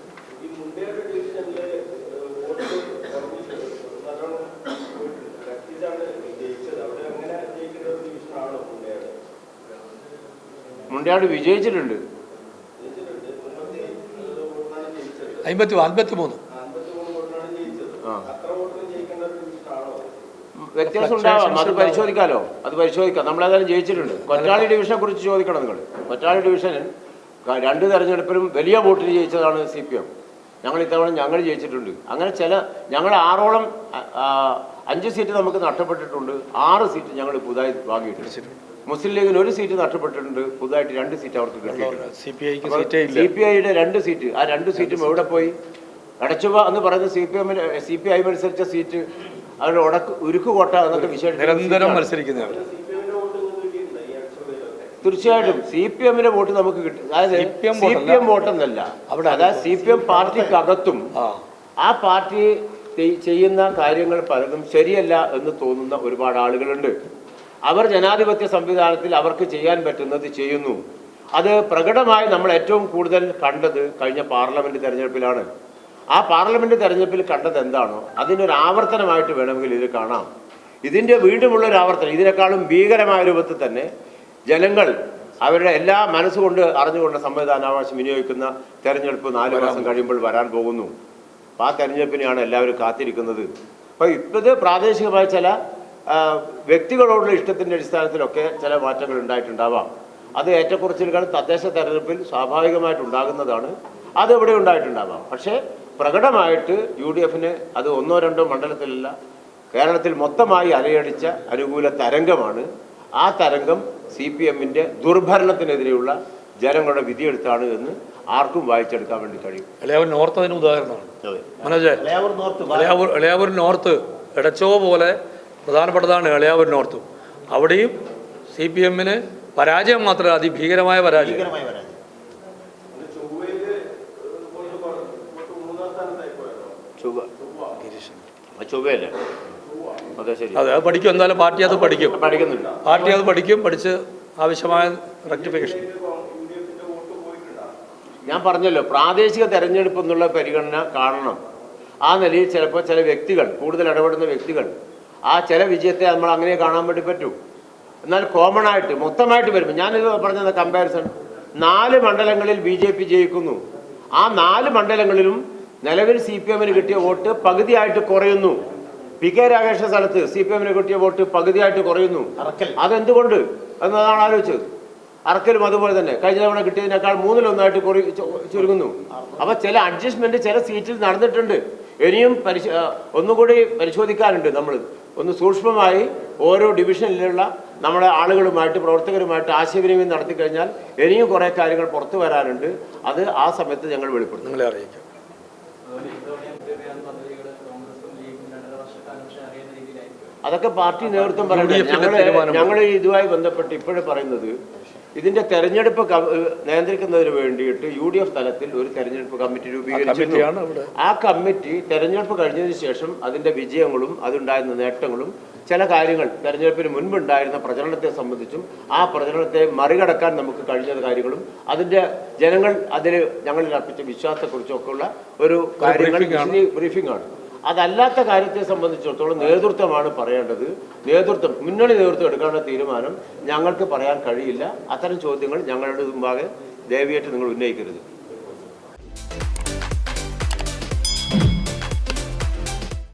മുണ്ടയാട് വിജയിച്ചിട്ടുണ്ട്. 53 വ്യത്യാസം ഉണ്ടാവാം, അത് പരിശോധിക്കാമല്ലോ, അത് പരിശോധിക്കാം. നമ്മളേതായാലും ജയിച്ചിട്ടുണ്ട്. കൊറ്റാളി ഡിവിഷനെ കുറിച്ച് ചോദിക്കണം നിങ്ങൾ. കൊറ്റാളി ഡിവിഷനിൽ 2 തെരഞ്ഞെടുപ്പിലും വലിയ വോട്ടിൽ ജയിച്ചതാണ് CPM. ഞങ്ങൾ ഇത്തവണ ഞങ്ങൾ ജയിച്ചിട്ടുണ്ട്. അങ്ങനെ ഞങ്ങൾ 6ഓളം 5 സീറ്റ് നമുക്ക് നഷ്ടപ്പെട്ടിട്ടുണ്ട്. 6 സീറ്റ് ഞങ്ങൾ പുതുതായി വാങ്ങിയിട്ടുണ്ട്. മുസ്ലിം ലീഗിന് 1 സീറ്റ് നഷ്ടപ്പെട്ടിട്ടുണ്ട്, പുതുതായിട്ട് 2 സീറ്റ് അവർക്ക് കിട്ടിയിട്ടുണ്ട്. CPIയുടെ 2 സീറ്റ്, ആ 2 സീറ്റും എവിടെ പോയി? അടച്ചുവ എന്ന് പറയുന്ന CPI മത്സരിച്ച സീറ്റ് അവരുടെ ഉരുക്കുകോട്ട എന്നൊക്കെ വിഷയം നിരന്തരം മത്സരിക്കുന്നവർ. തീർച്ചയായിട്ടും CPMന്റെ വോട്ട് നമുക്ക് കിട്ടും. അതായത് CPM വോട്ടെന്നല്ല, അതായത് CPM പാർട്ടിക്കകത്തും ആ പാർട്ടി ചെയ്യുന്ന കാര്യങ്ങൾ പലതും ശരിയല്ല എന്ന് തോന്നുന്ന ഒരുപാട് ആളുകളുണ്ട്. അവർ ജനാധിപത്യ സംവിധാനത്തിൽ അവർക്ക് ചെയ്യാൻ പറ്റുന്നത് ചെയ്യുന്നു. അത് പ്രകടമായി നമ്മൾ ഏറ്റവും കൂടുതൽ കണ്ടത് കഴിഞ്ഞ പാർലമെന്റ് തെരഞ്ഞെടുപ്പിലാണ്. ആ പാർലമെന്റ് തെരഞ്ഞെടുപ്പിൽ കണ്ടത് എന്താണോ അതിനൊരു ആവർത്തനമായിട്ട് വേണമെങ്കിൽ ഇത് കാണാം. ഇതിൻ്റെ വീണ്ടുമുള്ള ഒരു ആവർത്തനം, ഇതിനേക്കാളും ഭീകരമായ രൂപത്തിൽ തന്നെ ജനങ്ങൾ അവരുടെ എല്ലാ മനസ്സുകൊണ്ട് അറിഞ്ഞുകൊണ്ട് സമ്മതിദാനാവകാശം വിനിയോഗിക്കുന്ന തെരഞ്ഞെടുപ്പ് 4 മാസം കഴിയുമ്പോൾ വരാൻ പോകുന്നു. അപ്പോൾ ആ തെരഞ്ഞെടുപ്പിനെയാണ് എല്ലാവരും കാത്തിരിക്കുന്നത്. അപ്പോൾ ഇപ്പോഴത്തെ പ്രാദേശികമായ ചില വ്യക്തികളോടുള്ള ഇഷ്ടത്തിൻ്റെ അടിസ്ഥാനത്തിലൊക്കെ ചില മാറ്റങ്ങൾ ഉണ്ടായിട്ടുണ്ടാവാം. അത് ഏറ്റക്കുറച്ചിലുകൾ തദ്ദേശ തെരഞ്ഞെടുപ്പിൽ സ്വാഭാവികമായിട്ടുണ്ടാകുന്നതാണ്. അതെവിടെ ഉണ്ടായിട്ടുണ്ടാവാം. പക്ഷേ പ്രകടമായിട്ട് UDFന് അത് 1-2 മണ്ഡലത്തിലല്ല, കേരളത്തിൽ മൊത്തമായി അലയടിച്ച അനുകൂല തരംഗമാണ്. ആ തരംഗം CPMന്റെ ദുർഭരണത്തിനെതിരെയുള്ള ജനങ്ങളുടെ വിധിയെടുത്താണ് എന്ന് ആർക്കും വായിച്ചെടുക്കാൻ വേണ്ടി കഴിയും. എളയാവൂർ നോർത്ത് അതിന് ഉദാഹരണമാണ്. മനോജ്, എളയാവൂർ നോർത്ത് എടച്ചോ പോലെ പ്രധാനപ്പെട്ടതാണ് എളയാവൂർ നോർത്ത്. അവിടെയും CPMന് പരാജയം മാത്രമല്ല, അതിഭീകരമായ പരാജയം. അതെ, അത് പഠിക്കും. എന്തായാലും പാർട്ടി അത് പഠിക്കുന്നുണ്ട്. പാർട്ടി അത് പഠിച്ച് ആവശ്യമായ റെക്ടിഫിക്കേഷൻ. ഞാൻ പറഞ്ഞല്ലോ, പ്രാദേശിക തെരഞ്ഞെടുപ്പ് എന്നുള്ള പരിഗണന കാണണം. ആ നിലയിൽ ചിലപ്പോൾ ചില വ്യക്തികൾ, കൂടുതൽ ഇടപെടുന്ന വ്യക്തികൾ, ആ ചില വിജയത്തെ നമ്മൾ അങ്ങനെ കാണാൻ വേണ്ടി പറ്റൂ. എന്നാൽ കോമൺ ആയിട്ട് മൊത്തമായിട്ട് വരുമ്പോൾ ഞാനിത് പറഞ്ഞത് കമ്പാരിസൺ, 4 മണ്ഡലങ്ങളിൽ BJP ജയിക്കുന്നു. ആ 4 മണ്ഡലങ്ങളിലും നിലവിൽ CPMന് കിട്ടിയ വോട്ട് പകുതിയായിട്ട് കുറയുന്നു. പി കെ രാഗേഷിന്റെ സ്ഥലത്ത് CPM കിട്ടിയ വോട്ട് പകുതിയായിട്ട് കുറയുന്നു. അറക്കൽ അതെന്തുകൊണ്ട് എന്നതാണ് ആലോചിച്ചത്. അറക്കലും അതുപോലെ തന്നെ കഴിഞ്ഞ തവണ കിട്ടിയതിനേക്കാൾ 1/3 ചുരുങ്ങുന്നു. അപ്പൊ ചില അഡ്ജസ്റ്റ്മെന്റ് ചില സീറ്റിൽ നടന്നിട്ടുണ്ട്. ഇനിയും ഒന്നുകൂടി പരിശോധിക്കാനുണ്ട്. നമ്മൾ ഒന്ന് സൂക്ഷ്മമായി ഓരോ ഡിവിഷനിലുള്ള നമ്മുടെ ആളുകളുമായിട്ട് പ്രവർത്തകരുമായിട്ട് ആശയവിനിമയം നടത്തി കഴിഞ്ഞാൽ ഇനിയും കുറേ കാര്യങ്ങൾ പുറത്തു വരാനുണ്ട്. അത് ആ സമയത്ത് ഞങ്ങൾ വെളിപ്പെടുത്തും, നിങ്ങളെ അറിയിക്കാം. അതൊക്കെ പാർട്ടി നേതൃത്വം പറയുന്നത്. ഞങ്ങൾ ഇതുമായി ബന്ധപ്പെട്ട് ഇപ്പോഴും പറയുന്നത് ഇതിന്റെ തെരഞ്ഞെടുപ്പ് നിയന്ത്രിക്കുന്നതിന് വേണ്ടിയിട്ട് UDF തലത്തിൽ ഒരു തെരഞ്ഞെടുപ്പ് കമ്മിറ്റി രൂപീകരിച്ചിട്ടുണ്ട്. ആ കമ്മിറ്റി തെരഞ്ഞെടുപ്പ് കഴിഞ്ഞതിന് ശേഷം അതിന്റെ വിജയങ്ങളും അതുണ്ടായിരുന്ന നേട്ടങ്ങളും ചില കാര്യങ്ങൾ തെരഞ്ഞെടുപ്പിന് മുൻപുണ്ടായിരുന്ന പ്രചരണത്തെ സംബന്ധിച്ചും ആ പ്രചരണത്തെ മറികടക്കാൻ നമുക്ക് കഴിഞ്ഞ കാര്യങ്ങളും അതിന്റെ ജനങ്ങൾ അതിൽ ഞങ്ങളിൽ അർപ്പിച്ച വിശ്വാസത്തെക്കുറിച്ചൊക്കെ ഉള്ള ഒരു കാര്യങ്ങൾ ബ്രീഫിംഗ് ആണ്. അതല്ലാത്ത കാര്യത്തെ സംബന്ധിച്ചിടത്തോളം നേതൃത്വമാണ് പറയേണ്ടത്. മുന്നണി നേതൃത്വം എടുക്കാനുള്ള തീരുമാനം ഞങ്ങൾക്ക് പറയാൻ കഴിയില്ല. അത്തരം ചോദ്യങ്ങൾ ഞങ്ങളുടെ മുമ്പാകെ ദയവായിട്ട് നിങ്ങൾ ഉന്നയിക്കരുത്.